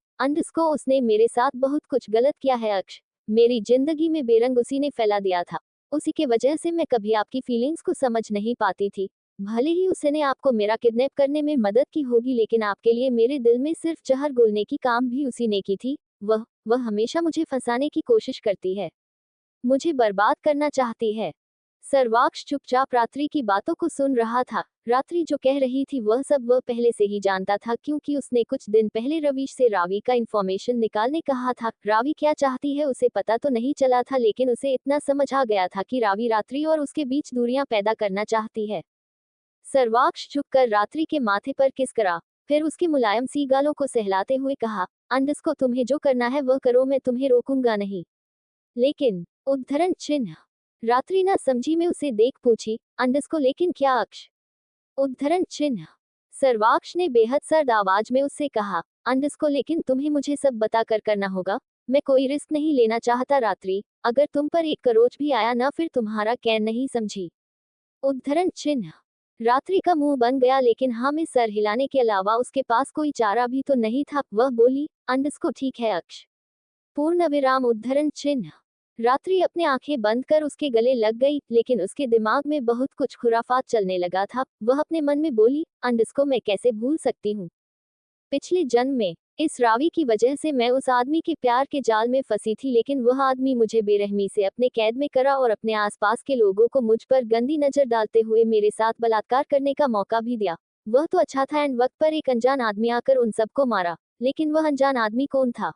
उसने मेरे साथ बहुत कुछ गलत किया है अक्ष। मेरी जिंदगी में बेरंग उसी ने फैला दिया था। उसी के वजह से मैं कभी आपकी फीलिंग्स को समझ नहीं पाती थी। भले ही उसने आपको मेरा किडनैप करने में मदद की होगी, लेकिन आपके लिए मेरे दिल में सिर्फ जहर घोलने की काम भी उसी ने की थी। वह हमेशा मुझे फंसाने की कोशिश करती है, मुझे बर्बाद करना चाहती है। सर्वाक्ष चुपचाप रात्रि की बातों को सुन रहा था। रात्रि जो कह रही थी वह सब वह पहले से ही जानता था, क्योंकि उसने कुछ दिन पहले रवीश से रावी का इंफॉर्मेशन निकालने कहा था। रावी क्या चाहती है उसे पता तो नहीं चला था, लेकिन उसे इतना समझ आ गया था कि रावी रात्रि और उसके बीच दूरियां पैदा करना चाहती है। सर्वाक्ष झुककर रात्रि के माथे पर किस करा, फिर उसके मुलायम सी गालों को सहलाते हुए कहा, तुम्हें जो करना है वह करो, मैं तुम्हें रोकूंगा नहीं। लेकिन उद्धरण चिन्ह। रात्रि ना समझी में उसे देख पूछी, लेकिन क्या अक्ष? उद्धरण चिन्ह। सर्वाक्ष ने बेहद सर्द आवाज में उससे कहा, लेकिन तुम्हें मुझे सब बताकर करना होगा। मैं कोई रिस्क नहीं लेना चाहता रात्रि। अगर तुम पर 1 करोड़ भी आया ना, फिर तुम्हारा कैन नहीं, समझी? उद्धरण चिन्ह। रात्रि का मुंह बन गया, लेकिन हाँ में सर हिलाने के अलावा उसके पास कोई चारा भी तो नहीं था। वह बोली, ठीक है अक्ष। पूर्ण विराम उद्धरण चिन्ह। रात्रि अपने आंखें बंद कर उसके गले लग गई, लेकिन उसके दिमाग में बहुत कुछ खुराफात चलने लगा था। वह अपने मन में बोली, को मैं कैसे भूल सकती हूँ। पिछले जन्म में इस रावी की वजह से मैं उस आदमी के प्यार के जाल में फंसी थी, लेकिन वह आदमी मुझे बेरहमी से अपने कैद में करा और अपने आसपास के लोगों को मुझ पर गंदी नजर डालते हुए मेरे साथ बलात्कार करने का मौका भी दिया। वह तो अच्छा था, एंड वक्त पर एक अनजान आदमी आकर उन सबको मारा, लेकिन वह अनजान आदमी कौन था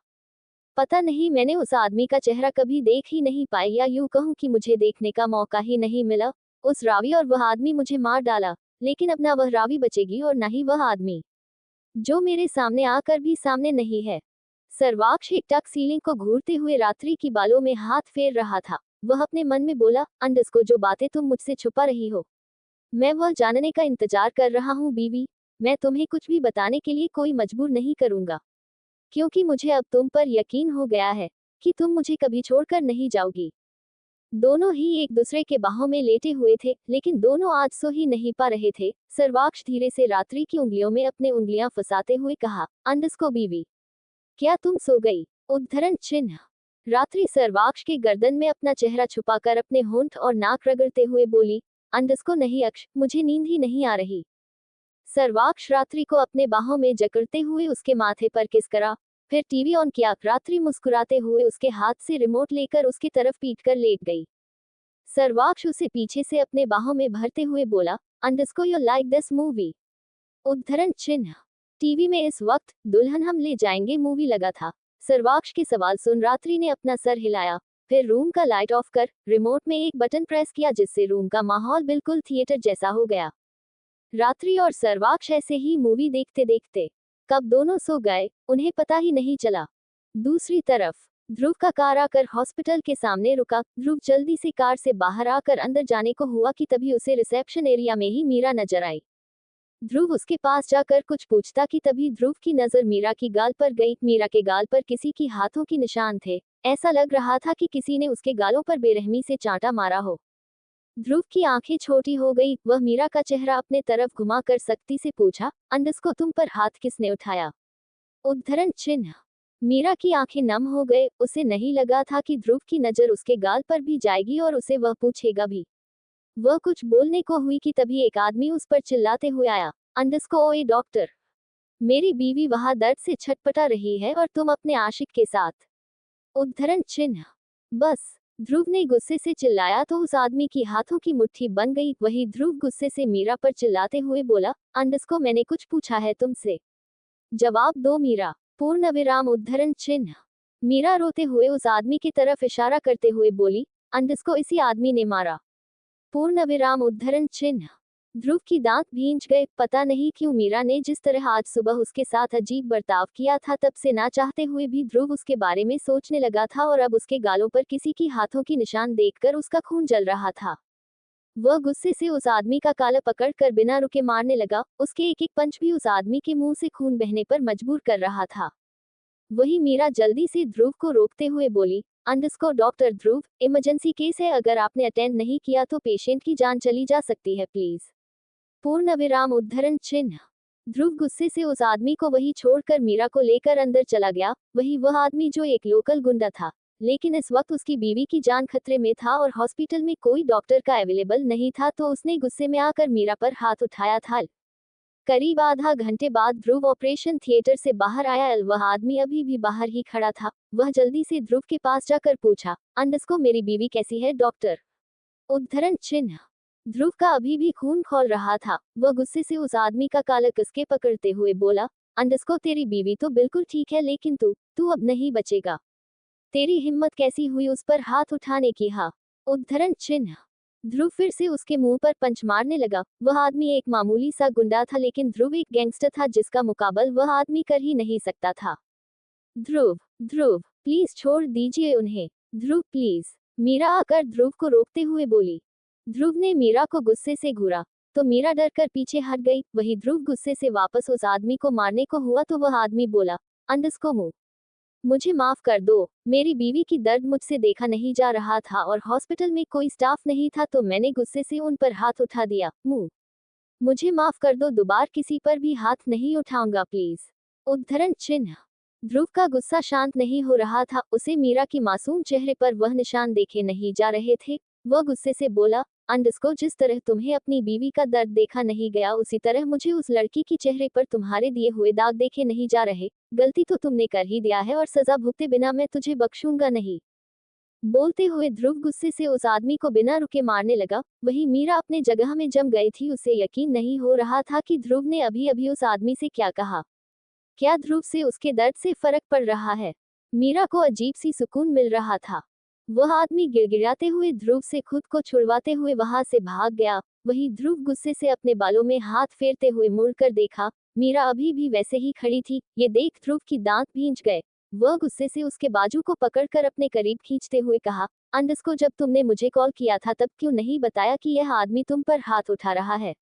पता नहीं। मैंने उस आदमी का चेहरा कभी देख ही नहीं पाई, या यूं कहूं कि मुझे देखने का मौका ही नहीं मिला। उस रावी और वह आदमी मुझे मार डाला, लेकिन अब ना वह रावी बचेगी और ना ही वह आदमी, जो मेरे सामने आकर भी सामने नहीं है। सर्वाक्ष एकटक सीलिंग को घूरते हुए रात्रि की बालों में हाथ फेर रहा था। वह अपने मन में बोला, को जो बातें तुम मुझसे छुपा रही हो, मैं वह जानने का इंतजार कर रहा हूँ बीवी। मैं तुम्हें कुछ भी बताने के लिए कोई मजबूर नहीं करूंगा, क्योंकि मुझे अब तुम पर यकीन हो गया है कि तुम मुझे कभी छोड़कर नहीं जाओगी। दोनों ही एक दूसरे के बाहों में लेटे हुए थे, लेकिन दोनों आज सो ही नहीं पा रहे थे। सर्वाक्ष धीरे से रात्रि की उंगलियों में अपने उंगलियां फंसाते हुए कहा, को बीवी, क्या तुम सो गई? उद्धरण चिन्ह। रात्रि सर्वाक्ष के गर्दन में अपना चेहरा छुपाकर अपने होंठ और नाक रगड़ते हुए बोली, को नहीं अक्ष, मुझे नींद ही नहीं आ रही। सर्वाक्ष रात्रि को अपने बाहों में जकड़ते हुए उसके माथे पर किस करा, फिर टीवी ऑन किया। रात्रि मुस्कुराते हुए उसके हाथ से रिमोट लेकर उसकी तरफ पीट कर लेट गई। सर्वाक्ष उसे पीछे से अपने बाहों में भरते हुए बोला, यू लाइक दिस मूवी? उद्धरण चिन्ह। टीवी में इस वक्त दुल्हन हम ले जाएंगे मूवी लगा था। सर्वाक्ष के सवाल सुन रात्रि ने अपना सर हिलाया, फिर रूम का लाइट ऑफ कर रिमोट में एक बटन प्रेस किया, जिससे रूम का माहौल बिल्कुल थिएटर जैसा हो गया। रात्रि और सर्वाक्ष ऐसे ही मूवी देखते देखते कब दोनों सो गए, उन्हें पता ही नहीं चला। दूसरी तरफ ध्रुव का कार आकर हॉस्पिटल के सामने रुका। ध्रुव जल्दी से कार से बाहर आकर अंदर जाने को हुआ कि तभी उसे रिसेप्शन एरिया में ही मीरा नजर आई। ध्रुव उसके पास जाकर कुछ पूछता कि तभी ध्रुव की नजर मीरा की गाल पर गई। मीरा के गाल पर किसी की हाथों के निशान थे। ऐसा लग रहा था कि किसी ने उसके गालों पर बेरहमी से चांटा मारा हो। ध्रुव की आंखें छोटी हो गई। वह मीरा का चेहरा अपने तरफ घुमाकर सख्ती से पूछा, को तुम पर हाथ किसने उठाया? उद्धरण चिन्ह। मीरा की आंखें नम हो गए। उसे नहीं लगा था कि ध्रुव की नजर उसके गाल पर भी जाएगी और उसे वह पूछेगा भी। वह कुछ बोलने को हुई कि तभी एक आदमी उस पर चिल्लाते हुए आया, ओए डॉक्टर, मेरी बीवी वहां दर्द से छटपटा रही है और तुम अपने आशिक के साथ। उद्धरण चिन्ह। बस ध्रुव ने गुस्से से चिल्लाया तो उस आदमी की हाथों की मुट्ठी बन गई। वही ध्रुव गुस्से से मीरा पर चिल्लाते हुए बोला, को मैंने कुछ पूछा है तुमसे, जवाब दो मीरा। पूर्ण विराम उद्धरण चिन्ह। मीरा रोते हुए उस आदमी की तरफ इशारा करते हुए बोली, को इसी आदमी ने मारा। पूर्ण विराम उद्धरण चिन्ह। ध्रुव की दांत भींच गए। पता नहीं क्यों मीरा ने जिस तरह आज सुबह उसके साथ अजीब बर्ताव किया था, तब से ना चाहते हुए भी ध्रुव उसके बारे में सोचने लगा था, और अब उसके गालों पर किसी की हाथों की निशान देखकर उसका खून जल रहा था। वह गुस्से से उस आदमी का काला पकड़कर बिना रुके मारने लगा। उसके एक एक पंच भी उस आदमी के मुंह से खून बहने पर मजबूर कर रहा था। वही मीरा जल्दी से ध्रुव को रोकते हुए बोली, डॉक्टर ध्रुव, इमरजेंसी केस है, अगर आपने अटेंड नहीं किया तो पेशेंट की जान चली जा सकती है, प्लीज। पूर्ण विराम उद्धरण चिन्ह। ध्रुव गुस्से से उस आदमी को वही छोड़कर मीरा को लेकर अंदर चला गया। वही वह आदमी जो एक लोकल गुंडा था, लेकिन इस वक्त उसकी बीवी की जान खतरे में था और हॉस्पिटल में कोई डॉक्टर का अवेलेबल नहीं था, तो उसने गुस्से में आकर मीरा पर हाथ उठाया था। करीब आधा घंटे बाद ध्रुव ऑपरेशन थिएटर से बाहर आया। वह आदमी अभी भी बाहर ही खड़ा था। वह जल्दी से ध्रुव के पास जाकर पूछा, को मेरी बीवी कैसी है डॉक्टर? उद्धरण चिन्ह। ध्रुव का अभी भी खून खौल रहा था। वह गुस्से से उस आदमी का काला कसके पकड़ते हुए बोला, को तेरी बीवी तो बिल्कुल ठीक है, लेकिन तू अब नहीं बचेगा। तेरी हिम्मत कैसी हुई उस पर हाथ उठाने की? हाँ। उद्धरण चिन्ह। ध्रुव फिर से उसके मुंह पर पंच मारने लगा। वह आदमी एक मामूली सा गुंडा था, लेकिन ध्रुव एक गैंगस्टर था जिसका मुकाबला वह आदमी कर ही नहीं सकता था। ध्रुव, ध्रुव, प्लीज छोड़ दीजिए उन्हें। ध्रुव प्लीज। मीरा आकर ध्रुव को रोकते हुए बोली। ध्रुव ने मीरा को गुस्से से घूरा तो मीरा डर कर पीछे हट गई। वही ध्रुव गुस्से से वापस उस आदमी को मारने को हुआ तो वह आदमी बोला, मुझे माफ कर दो, मेरी बीवी की दर्द मुझसे देखा नहीं जा रहा था और हॉस्पिटल में कोई स्टाफ नहीं था, तो मैंने गुस्से से उन पर हाथ उठा दिया। मुझे माफ कर दो, दोबारा किसी पर भी हाथ नहीं उठाऊंगा, प्लीज। उद्धरण चिन्ह। ध्रुव का गुस्सा शांत नहीं हो रहा था, उसे मीरा की मासूम चेहरे पर वह निशान देखे नहीं जा रहे थे। वह गुस्से से बोला, अंडस्को, जिस तरह तुम्हें अपनी बीवी का दर्द देखा नहीं गया, उसी तरह मुझे उस लड़की की चेहरे पर तुम्हारे दिए हुए दाग देखे नहीं जा रहे। गलती तो तुमने कर ही दिया है और सजा भुगते बिना मैं तुझे बख्शूंगा नहीं। बोलते हुए ध्रुव गुस्से से उस आदमी को बिना रुके मारने लगा। वही मीरा अपने जगह में जम गई थी, उसे यकीन नहीं हो रहा था कि ध्रुव ने अभी अभी उस आदमी से क्या कहा। क्या ध्रुव से उसके दर्द से फर्क पड़ रहा है? मीरा को अजीब सी सुकून मिल रहा था। वह आदमी गिड़गिड़ाते हुए ध्रुव से खुद को छुड़वाते हुए वहां से भाग गया। वही ध्रुव गुस्से से अपने बालों में हाथ फेरते हुए मुड़कर देखा। मीरा अभी भी वैसे ही खड़ी थी। ये देख ध्रुव की दांत भींच गए। वह गुस्से से उसके बाजू को पकड़कर अपने करीब खींचते हुए कहा, अंडस्को, जब तुमने मुझे कॉल किया था तब क्यों नहीं बताया कि यह आदमी तुम पर हाथ उठा रहा है?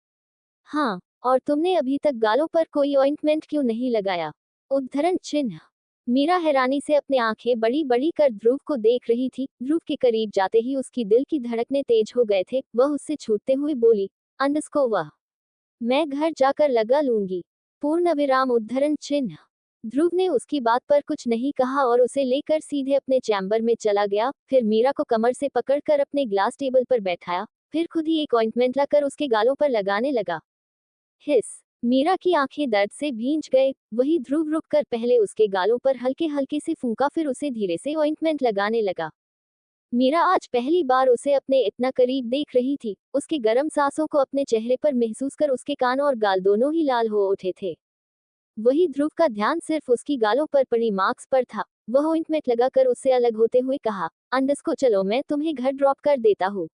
हाँ, और तुमने अभी तक गालों पर कोई ऑइंटमेंट क्यों नहीं लगाया? उद्धरण चिन्ह। मीरा हैरानी से अपनी आंखें बड़ी बड़ी कर ध्रुव को देख रही थी। ध्रुव के करीब जाते ही उसकी दिल की धड़कनें तेज हो गए थे। वह उससे छूटते हुए बोली, अंडस्को, वह मैं घर जाकर लगा लूंगी। पूर्ण विराम उद्धरण चिन्ह। ध्रुव ने उसकी बात पर कुछ नहीं कहा और उसे लेकर सीधे अपने चैम्बर में चला गया। फिर मीरा को कमर से पकड़कर अपने ग्लास टेबल पर बैठाया। फिर खुद ही एक ऑइंटमेंट लाकर उसके गालों पर लगाने लगा। हिस। मीरा की आंखें दर्द से भींच गए। वही ध्रुव रुककर पहले उसके गालों पर हल्के हल्के से फूंका, फिर उसे धीरे से ऑइंटमेंट लगाने लगा। मीरा आज पहली बार उसे अपने इतना करीब देख रही थी। उसके गर्म सांसों को अपने चेहरे पर महसूस कर उसके कान और गाल दोनों ही लाल हो उठे थे। वही ध्रुव का ध्यान सिर्फ उसकी गालों पर पड़ी मार्क्स पर था। वह ऑइंटमेंट लगाकर उससे अलग होते हुए कहा, अंडस्को, चलो मैं तुम्हें घर ड्रॉप कर देता हूँ।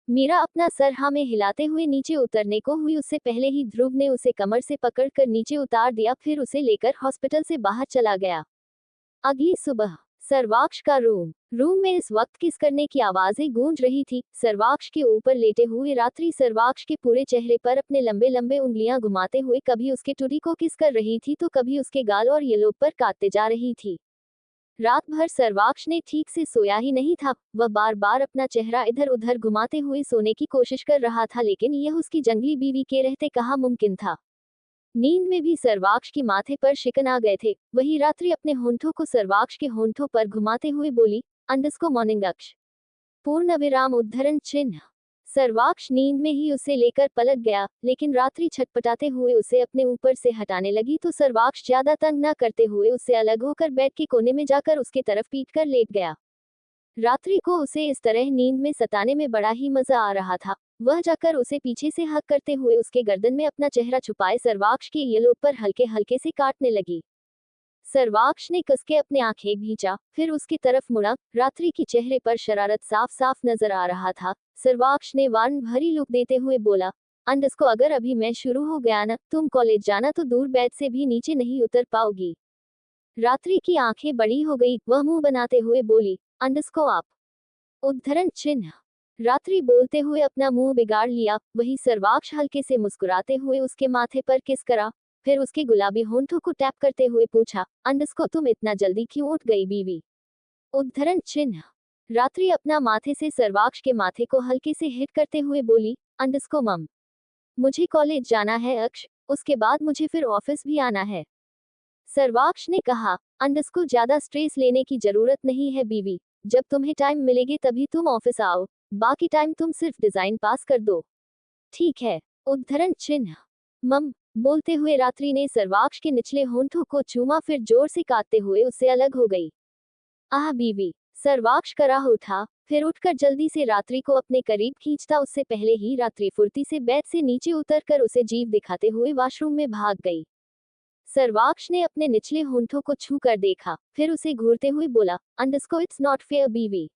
मीरा अपना सर हाँ में हिलाते हुए नीचे उतरने को हुई, उससे पहले ही ध्रुव ने उसे कमर से पकड़कर नीचे उतार दिया, फिर उसे लेकर हॉस्पिटल से बाहर चला गया। अगली सुबह सर्वाक्ष का रूम में इस वक्त किस करने की आवाजें गूंज रही थी। सर्वाक्ष के ऊपर लेटे हुए रात्रि सर्वाक्ष के पूरे चेहरे पर अपने लंबे लंबे उंगलियां घुमाते हुए कभी उसके टुडी को किस कर रही थी तो कभी उसके गाल और येलों पर काटते जा रही थी। रात भर सर्वाक्ष ने ठीक से सोया ही नहीं था। वह बार बार अपना चेहरा इधर उधर घुमाते हुए सोने की कोशिश कर रहा था, लेकिन यह उसकी जंगली बीवी के रहते कहाँ मुमकिन था। नींद में भी सर्वाक्ष की माथे पर शिकन आ गए थे। वही रात्रि अपने होंठों को सर्वाक्ष के होंठों पर घुमाते हुए बोली, अंडस्को, मॉर्निंग अक्ष। पूर्ण विराम उद्धरण चिन्ह। सर्वाक्ष नींद में ही उसे लेकर पलट गया, लेकिन रात्रि छटपटाते हुए उसे अपने ऊपर से हटाने लगी तो सर्वाक्ष ज्यादा तंग न करते हुए उससे अलग होकर बेड के कोने में जाकर उसके तरफ पीट कर लेट गया। रात्रि को उसे इस तरह नींद में सताने में बड़ा ही मजा आ रहा था। वह जाकर उसे पीछे से हक करते हुए उसके गर्दन में अपना चेहरा छुपाए सर्वाक्ष के येलों पर हल्के हल्के से काटने लगी। सर्वाक्ष ने कसके अपने आंखें भींचा, फिर उसकी तरफ मुड़ा। रात्रि की चेहरे पर शरारत साफ साफ नजर आ रहा था। सर्वाक्ष ने वार्न भरी लुक देते हुए बोला, अंडस्को, अगर अभी मैं शुरू हो गया ना, तुम कॉलेज जाना तो दूर बेड से भी नीचे नहीं उतर पाओगी। रात्रि की आंखें बड़ी हो गई। वह मुंह बनाते हुए बोली, अंडस्को, आप। उद्धरण चिन्ह। रात्रि बोलते हुए अपना मुंह बिगाड़ लिया। वही सर्वाक्ष हल्के से मुस्कुराते हुए उसके माथे पर किस करा, फिर उसके गुलाबी होंठों को टैप करते हुए पूछा, अंडस्को, तुम इतना जल्दी क्यों उठ गई बीवी? उद्धरण चिन्ह। रात्रि अपना माथे से सर्वाक्ष के माथे को हल्के से हिट करते हुए बोली, अंडस्को मम, मुझे कॉलेज जाना है अक्ष, उसके बाद मुझे फिर ऑफिस भी आना है। सर्वाक्ष ने कहा, अंडस्को, ज्यादा स्ट्रेस लेने की जरूरत नहीं है बीवी। जब तुम्हें टाइम मिलेगी तभी तुम ऑफिस आओ, बाकी टाइम तुम सिर्फ डिजाइन पास कर दो, ठीक है? उद्धरण चिन्ह। मम। बोलते हुए रात्रि ने सर्वाक्ष के निचले होंठों को चूमा, फिर जोर से काटते हुए उससे अलग हो गई। आह बीवी। सर्वाक्ष कराह उठा, फिर उठकर जल्दी से रात्रि को अपने करीब खींचता। उससे पहले ही रात्रि फुर्ती से बेड से नीचे उतरकर उसे जीभ दिखाते हुए वॉशरूम में भाग गई। सर्वाक्ष ने अपने निचले होंठों को छू कर देखा, फिर उसे घूरते हुए बोला, अंडस्को, इट्स नॉट फेयर बीवी,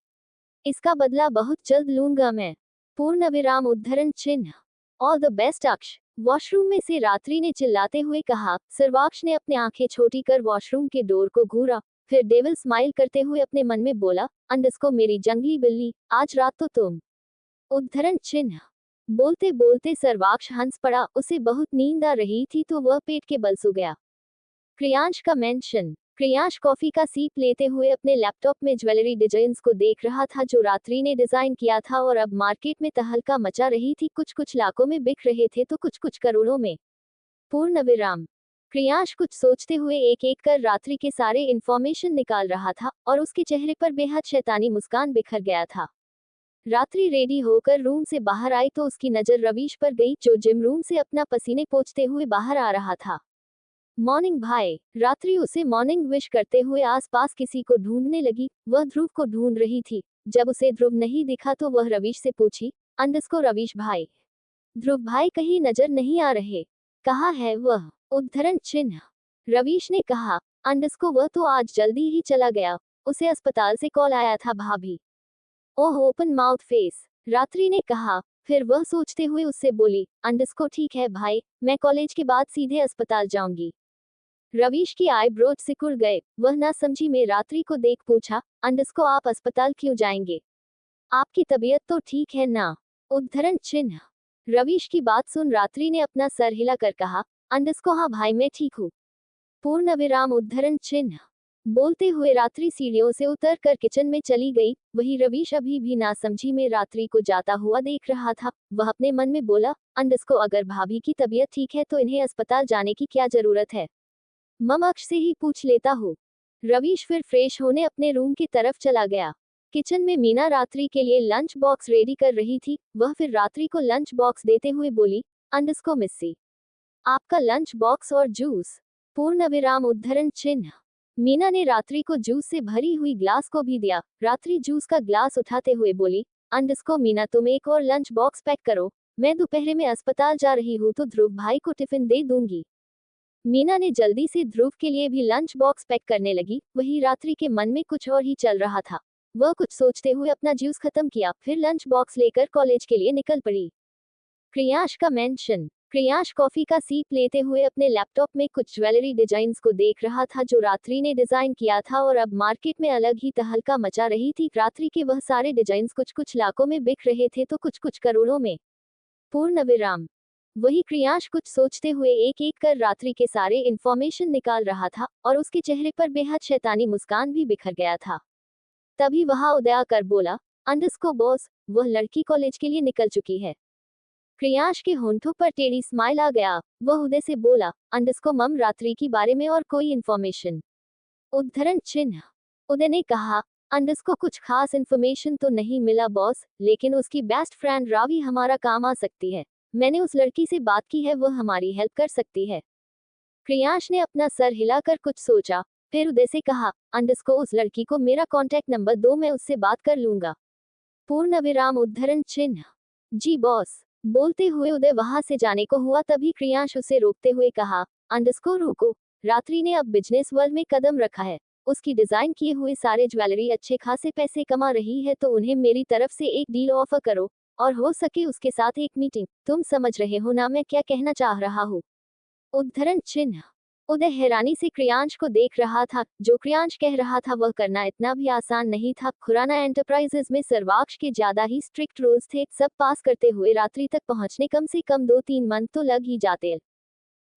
इसका बदला बहुत जल्द लूंगा मैं। पूर्ण विराम उद्धरण चिन्ह। ऑल द बेस्ट अक्ष। वॉशरूम में से रात्रि ने चिल्लाते हुए कहा। सर्वाक्ष ने अपने आंखें छोटी कर वॉशरूम के डोर को घूरा, फिर डेविल स्माइल करते हुए अपने मन में बोला, अंडस्को, मेरी जंगली बिल्ली, आज रात तो तुम। उद्धरण चिन्ह। बोलते बोलते सर्वाक्ष हंस पड़ा। उसे बहुत नींद आ रही थी तो वह पेट के बल सो गया। क्रियांश का मेंशन। क्रियांश कॉफी का सीप लेते हुए अपने लैपटॉप में ज्वेलरी डिजाइन्स को देख रहा था जो रात्रि ने डिजाइन किया था और अब मार्केट में तहलका मचा रही थी। कुछ कुछ लाखों में बिक रहे थे तो कुछ कुछ करोड़ों में। पूर्ण विराम। क्रियांश कुछ सोचते हुए एक एक कर रात्रि के सारे इंफॉर्मेशन निकाल रहा था और उसके चेहरे पर बेहद शैतानी मुस्कान बिखर गया था। रात्रि रेडी होकर रूम से बाहर आई तो उसकी नजर रवीश पर गई, जो जिम रूम से अपना पसीने पोंछते हुए बाहर आ रहा था। मॉर्निंग भाई। रात्रि उसे मॉर्निंग विश करते हुए आसपास किसी को ढूंढने लगी। वह ध्रुव को ढूंढ रही थी। जब उसे ध्रुव नहीं दिखा तो वह रवीश से पूछी, अंडस्को रवीश भाई, ध्रुव भाई कहीं नजर नहीं आ रहे, कहाँ है वह? उद्धरण चिन्ह। रवीश ने कहा, अंडस्को वह तो आज जल्दी ही चला गया, उसे अस्पताल से कॉल आया था भाभी। ओह ओपन माउथ फेस। रात्रि ने कहा। फिर वह सोचते हुए उससे बोली, अंडस्को ठीक है भाई, मैं कॉलेज के बाद सीधे अस्पताल जाऊंगी। रवीश की आईब्रोज सिकुड़ गए। वह ना समझी में रात्रि को देख पूछा, अंडस्को आप अस्पताल क्यों जाएंगे? आपकी तबीयत तो ठीक है ना? उद्धरण चिन्ह। रवीश की बात सुन रात्रि ने अपना सर हिलाकर कहा, अंडस्को हाँ भाई मैं ठीक हूँ। पूर्ण विराम उद्धरण चिन्ह। बोलते हुए रात्रि सीढ़ियों से उतर कर किचन में चली गई। वही रवीश अभी भी नासमझी में रात्रि को जाता हुआ देख रहा था। वह अपने मन में बोला, अंडस्को अगर भाभी की तबीयत ठीक है तो इन्हें अस्पताल जाने की क्या जरूरत है, ममक्ष से ही पूछ लेता हूँ। रवीश फिर फ्रेश होने अपने रूम की तरफ चला गया। किचन में मीना रात्रि के लिए लंच बॉक्स रेडी कर रही थी। वह फिर रात्रि को लंच बॉक्स देते हुए बोली, अंडस्को मिस्सी, आपका लंच बॉक्स और जूस। पूर्ण विराम उद्धरण चिन्ह। मीना ने रात्रि को जूस से भरी हुई ग्लास को भी दिया। रात्रि जूस का ग्लास उठाते हुए बोली, अंडस्को मीना तुम एक और लंच बॉक्स पैक करो, मैं दोपहर में अस्पताल जा रही हूँ तो ध्रुव भाई को टिफिन दे दूंगी। मीना ने जल्दी से ध्रुव के लिए भी लंच बॉक्स पैक करने लगी। वही रात्रि के मन में कुछ और ही चल रहा था। वह कुछ सोचते हुए अपना जूस खत्म किया, फिर लंच बॉक्स लेकर कॉलेज के लिए निकल पड़ी। क्रियांश का मेंशन। क्रियांश कॉफी का सीप लेते हुए अपने लैपटॉप में कुछ ज्वेलरी डिजाइन्स को देख रहा था जो रात्रि ने डिजाइन किया था और अब मार्केट में अलग ही तहलका मचा रही थी। रात्रि के वह सारे डिजाइन्स कुछ कुछ लाखों में बिक रहे थे तो कुछ कुछ करोड़ों में। पूर्ण विराम। वही क्रियांश कुछ सोचते हुए एक एक कर रात्रि के सारे इंफॉर्मेशन निकाल रहा था और उसके चेहरे पर बेहद शैतानी मुस्कान भी बिखर गया था। तभी वहां उदय आकर बोला, अंडस्को बॉस, वह लड़की कॉलेज के लिए निकल चुकी है। क्रियांश के होंठों पर टेढ़ी स्माइल आ गया। वह उदय से बोला, अंडस्को मम रात्रि के बारे में और कोई इंफॉर्मेशन? उद्धरण चिन्ह। उदय ने कहा, अंडस्को कुछ खास इंफॉर्मेशन तो नहीं मिला बॉस, लेकिन उसकी बेस्ट फ्रेंड रावी हमारा काम आ सकती है। मैंने उस लड़की से बात की है, वह हमारी हेल्प कर सकती है। क्रियांश ने अपना सर हिलाकर कुछ सोचा, फिर उदय से कहा, अंडस्को उस लड़की को मेरा कॉन्टैक्ट नंबर दो, मैं उससे बात कर लूंगा। पूर्ण विराम उद्धरण चिन्ह। जी बॉस। बोलते हुए उदय वहां से जाने को हुआ, तभी क्रियांश उसे रोकते हुए कहा, अंडस्को रुको, रात्रि ने अब बिजनेस वर्ल्ड में कदम रखा है। उसकी डिजाइन किए हुए सारे ज्वेलरी अच्छे खासे पैसे कमा रही है तो उन्हें मेरी तरफ से एक डील ऑफर करो और हो सके उसके साथ एक मीटिंग। तुम समझ रहे हो ना मैं क्या कहना चाह रहा हूँ? उद्धरण चिन्ह। उदय हैरानी से क्रियांश को देख रहा था। जो क्रियांश कह रहा था वह करना इतना भी आसान नहीं था। खुराना एंटरप्राइजेज में सर्वाक्ष के ज्यादा ही स्ट्रिक्ट रूल्स थे। सब पास करते हुए रात्रि तक पहुंचने कम से कम 2-3 मंथ तो लग ही जाते।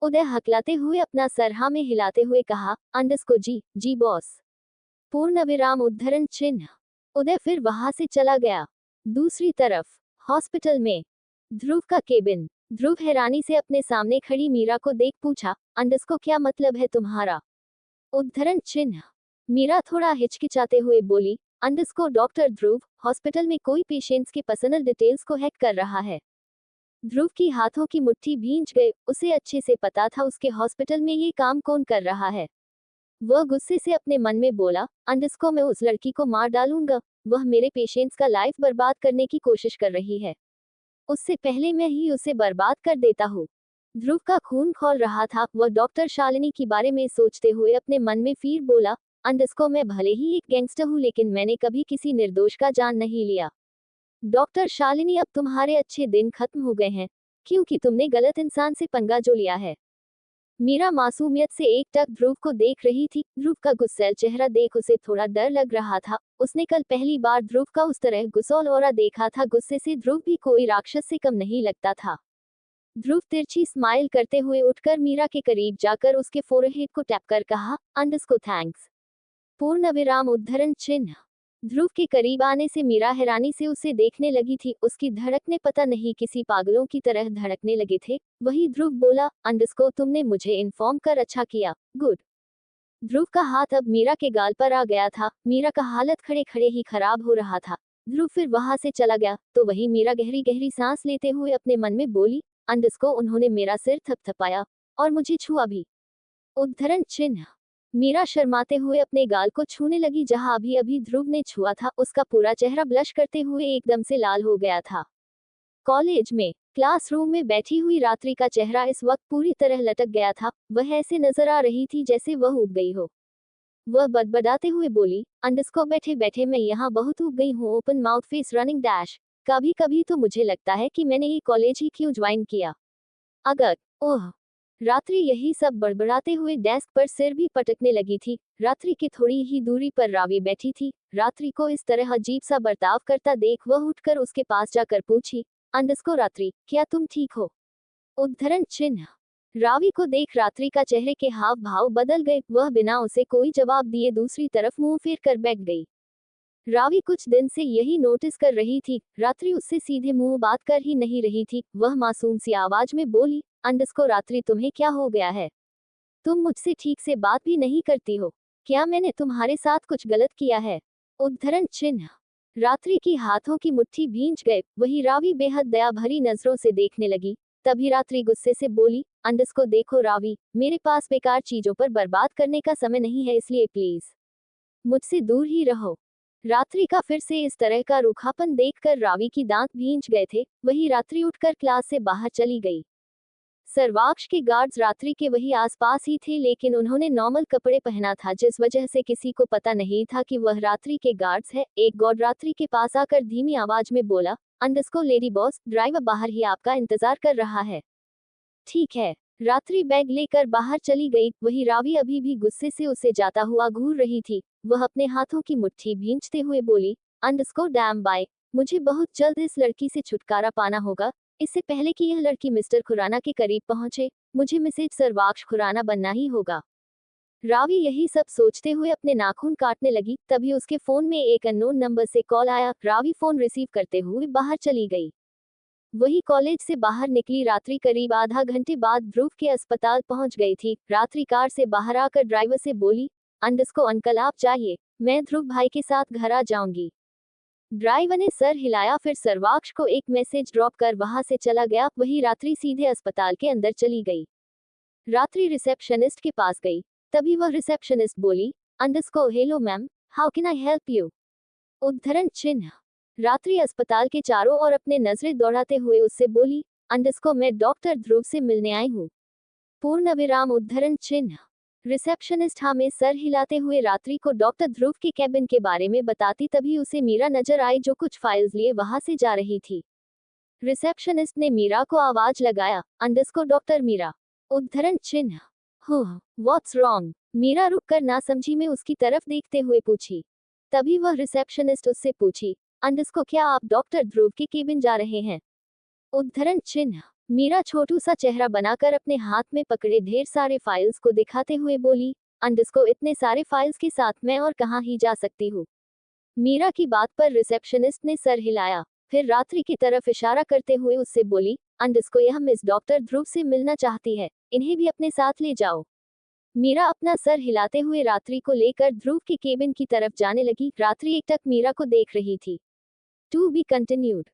उदय हकलाते हुए अपना सर हाँ में हिलाते हुए कहा, अंडस्को जी बॉस। पूर्ण विराम उद्धरण चिन्ह। उदय फिर वहां से चला गया। दूसरी तरफ हॉस्पिटल में ध्रुव का केबिन। ध्रुव हैरानी से अपने सामने खड़ी मीरा को देख पूछा, अंडस्को क्या मतलब है तुम्हारा? उद्धरण चिन्ह। मीरा थोड़ा हिचकिचाते हुए बोली, अंडस्को डॉक्टर ध्रुव हॉस्पिटल में कोई पेशेंट्स के पर्सनल डिटेल्स को हैक कर रहा है। ध्रुव की हाथों की मुट्ठी भींच गई। उसे अच्छे से पता था उसके हॉस्पिटल में ये काम कौन कर रहा है। वह गुस्से से अपने मन में बोला, अंडस्को मैं उस लड़की को मार डालूंगा, वह मेरे पेशेंट्स का लाइफ बर्बाद करने की कोशिश कर रही है। उससे पहले मैं ही उसे बर्बाद कर देता हूँ। ध्रुव का खून खौल रहा था। वह डॉक्टर शालिनी के बारे में सोचते हुए अपने मन में फिर बोला, अंडस्को मैं भले ही एक गैंगस्टर हूँ लेकिन मैंने कभी किसी निर्दोष का जान नहीं लिया। डॉक्टर शालिनी अब तुम्हारे अच्छे दिन खत्म हो गए हैं, क्योंकि तुमने गलत इंसान से पंगा जो लिया है। मीरा मासूमियत से एकटक ध्रुव को देख रही थी। ध्रुव का गुस्सैल चेहरा देख उसे थोड़ा डर लग रहा था। उसने कल पहली बार ध्रुव का उस तरह गुस्सैल औरा देखा था। गुस्से से ध्रुव भी कोई राक्षस से कम नहीं लगता था। ध्रुव तिरछी स्माइल करते हुए उठकर मीरा के करीब जाकर उसके फोरहेड को टैप कर कहा, अंडस्को थैंक्स। पूर्ण विराम उद्धरण चिन्ह। ध्रुव के करीब आने से मीरा हैरानी से उसे देखने लगी थी। उसकी धड़कने पता नहीं किसी पागलों की तरह धड़कने लगे थे। वही ध्रुव बोला, अंडरस्कोर तुमने मुझे इन्फॉर्म कर अच्छा किया, गुड। ध्रुव का हाथ अब मीरा के गाल पर आ गया था। मीरा का हालत खड़े खड़े ही खराब हो रहा था। ध्रुव फिर वहां से चला गया तो वही मीरा गहरी गहरी सांस लेते हुए अपने मन में बोली, अंडरस्कोर उन्होंने मेरा सिर थपथपाया और मुझे छुआ भी। उद्धरण चिन्ह। मीरा शर्माते हुए अपने गाल को छूने लगी जहां अभी अभी ध्रुव ने छुआ था। उसका पूरा चेहरा ब्लश करते हुए एकदम से लाल हो गया था। कॉलेज में क्लासरूम में बैठी हुई रात्रि का चेहरा इस वक्त पूरी तरह लटक गया था। वह ऐसे नजर आ रही थी जैसे वह उब गई हो। वह बदबदाते हुए बोली, अंडरस्कोर बैठे बैठे मैं यहाँ बहुत उब गई हूँ, open mouth face running dash. कभी कभी तो मुझे लगता है कि मैंने ये कॉलेज ही क्यों ज्वाइन किया अगर। ओह। रात्रि यही सब बड़बड़ाते हुए डेस्क पर सिर भी पटकने लगी थी। रात्रि की थोड़ी ही दूरी पर रावी बैठी थी। रात्रि को इस तरह अजीब सा बर्ताव करता देख वह उठकर उसके पास जाकर पूछी, अंडरस्कोर रात्रि, क्या तुम ठीक हो? उद्धरण चिन्ह। रावी को देख रात्रि का चेहरे के हाव भाव बदल गए। वह बिना उसे कोई जवाब दिए दूसरी तरफ मुंह फेर कर बैठ गई। रावी कुछ दिन से यही नोटिस कर रही थी। रात्रि उससे सीधे मुंह बात कर ही नहीं रही थी। वह मासूम सी आवाज में बोली, अंडरस्कोर रात्रि तुम्हें क्या हो गया है? तुम मुझसे ठीक से बात भी नहीं करती हो। क्या मैंने तुम्हारे साथ कुछ गलत किया है? उद्धरण चिन्ह। रात्रि की हाथों की मुट्ठी भींच गए। वही रावी बेहद दया भरी नजरों से देखने लगी। तभी रात्रि गुस्से से बोली, अंडरस्कोर देखो रावी, मेरे पास बेकार चीजों पर बर्बाद करने का समय नहीं है, इसलिए प्लीज मुझसे दूर ही रहो। रात्रि का फिर से इस तरह का रूखापन देखकर रावी की दांत भींच गए थे। वही रात्रि उठकर क्लास से बाहर चली गई। सर्वाक्ष के गार्ड्स रात्रि के वही आसपास ही थे, लेकिन उन्होंने नॉर्मल कपड़े पहना था जिस वजह से किसी को पता नहीं था कि वह रात्रि के गार्ड्स है। एक गार्ड रात्रि के पास आकर धीमी आवाज में बोला, अंडरस्कोर लेडी बॉस, ड्राइवर बाहर ही आपका इंतजार कर रहा है। ठीक है। रात्रि बैग लेकर बाहर चली गई। वही रावी अभी भी गुस्से से उसे जाता हुआ घूर रही थी। वह अपने हाथों की मुट्ठी भींचते हुए बोली, अंडरस्कोर डैम बाय, मुझे बहुत जल्द इस लड़की से छुटकारा पाना होगा। इससे पहले कि यह लड़की मिस्टर खुराना के करीब पहुंचे, मुझे मिसेज सर्वाक्ष खुराना बनना ही होगा। रावी यही सब सोचते हुए अपने नाखून काटने लगी। तभी उसके फोन में एक अननोन नंबर से कॉल आया। रावी फोन रिसीव करते हुए बाहर चली गई। वही कॉलेज से बाहर निकली रात्रि करीब आधा घंटे बाद ध्रुव के अस्पताल पहुंच गई थी। रात्रि कार से बाहर आकर ड्राइवर से बोली, अंडरस्कोर अंकल आप चाहिए, मैं ध्रुव भाई के साथ घर आ जाऊंगी। ड्राइवर ने सर हिलाया, फिर सर्वाक्ष को एक मैसेज ड्रॉप कर वहां से चला गया। वही रात्रि सीधे अस्पताल के अंदर चली गई। रात्रि रिसेप्शनिस्ट के पास गई। तभी वह रिसेप्शनिस्ट बोली, underscore hello ma'am, how can I help you? उद्धरण चिन्ह। रात्रि अस्पताल के चारों ओर अपने नजरें दौड़ाते हुए उससे बोली, अंडरस्कोर मैं डॉक्टर ध्रुव से मिलने आई हूँ। पूर्ण विराम उद्धरण चिन्ह। रिसेप्शनिस्ट हाँ में सर हिलाते हुए रात्रि को डॉक्टर ध्रुव के कैबिन के बारे में बताती। तभी उसे मीरा नजर आई जो कुछ फाइल्स लिए वहां से जा रही थी। रिसेप्शनिस्ट ने मीरा को आवाज लगाया, अंडरस्कोर डॉक्टर मीरा। उद्धरण चिन्ह। हो, व्हाट्स रॉन्ग? मीरा रुककर नासमझी में उसकी तरफ देखते हुए पूछी। तभी वह रिसेप्शनिस्ट उससे पूछी, अंडरस्कोर क्या आप डॉक्टर ध्रुव के केबिन जा रहे हैं? उद्धरण चिन्ह। मीरा छोटू सा चेहरा बनाकर अपने हाथ में पकड़े ढेर सारे फाइल्स को दिखाते हुए बोली, अंडरस्कोर इतने सारे फाइल्स के साथ मैं और कहाँ ही जा सकती हूँ? मीरा की बात पर रिसेप्शनिस्ट ने सर हिलाया, फिर रात्रि की तरफ इशारा करते हुए उससे बोली, अंडरस्कोर यह मिस डॉक्टर ध्रुव से मिलना चाहती है, इन्हें भी अपने साथ ले जाओ। मीरा अपना सर हिलाते हुए रात्रि को लेकर ध्रुव के केबिन की तरफ जाने लगी। रात्रि एकटक मीरा को देख रही थी। To be continued.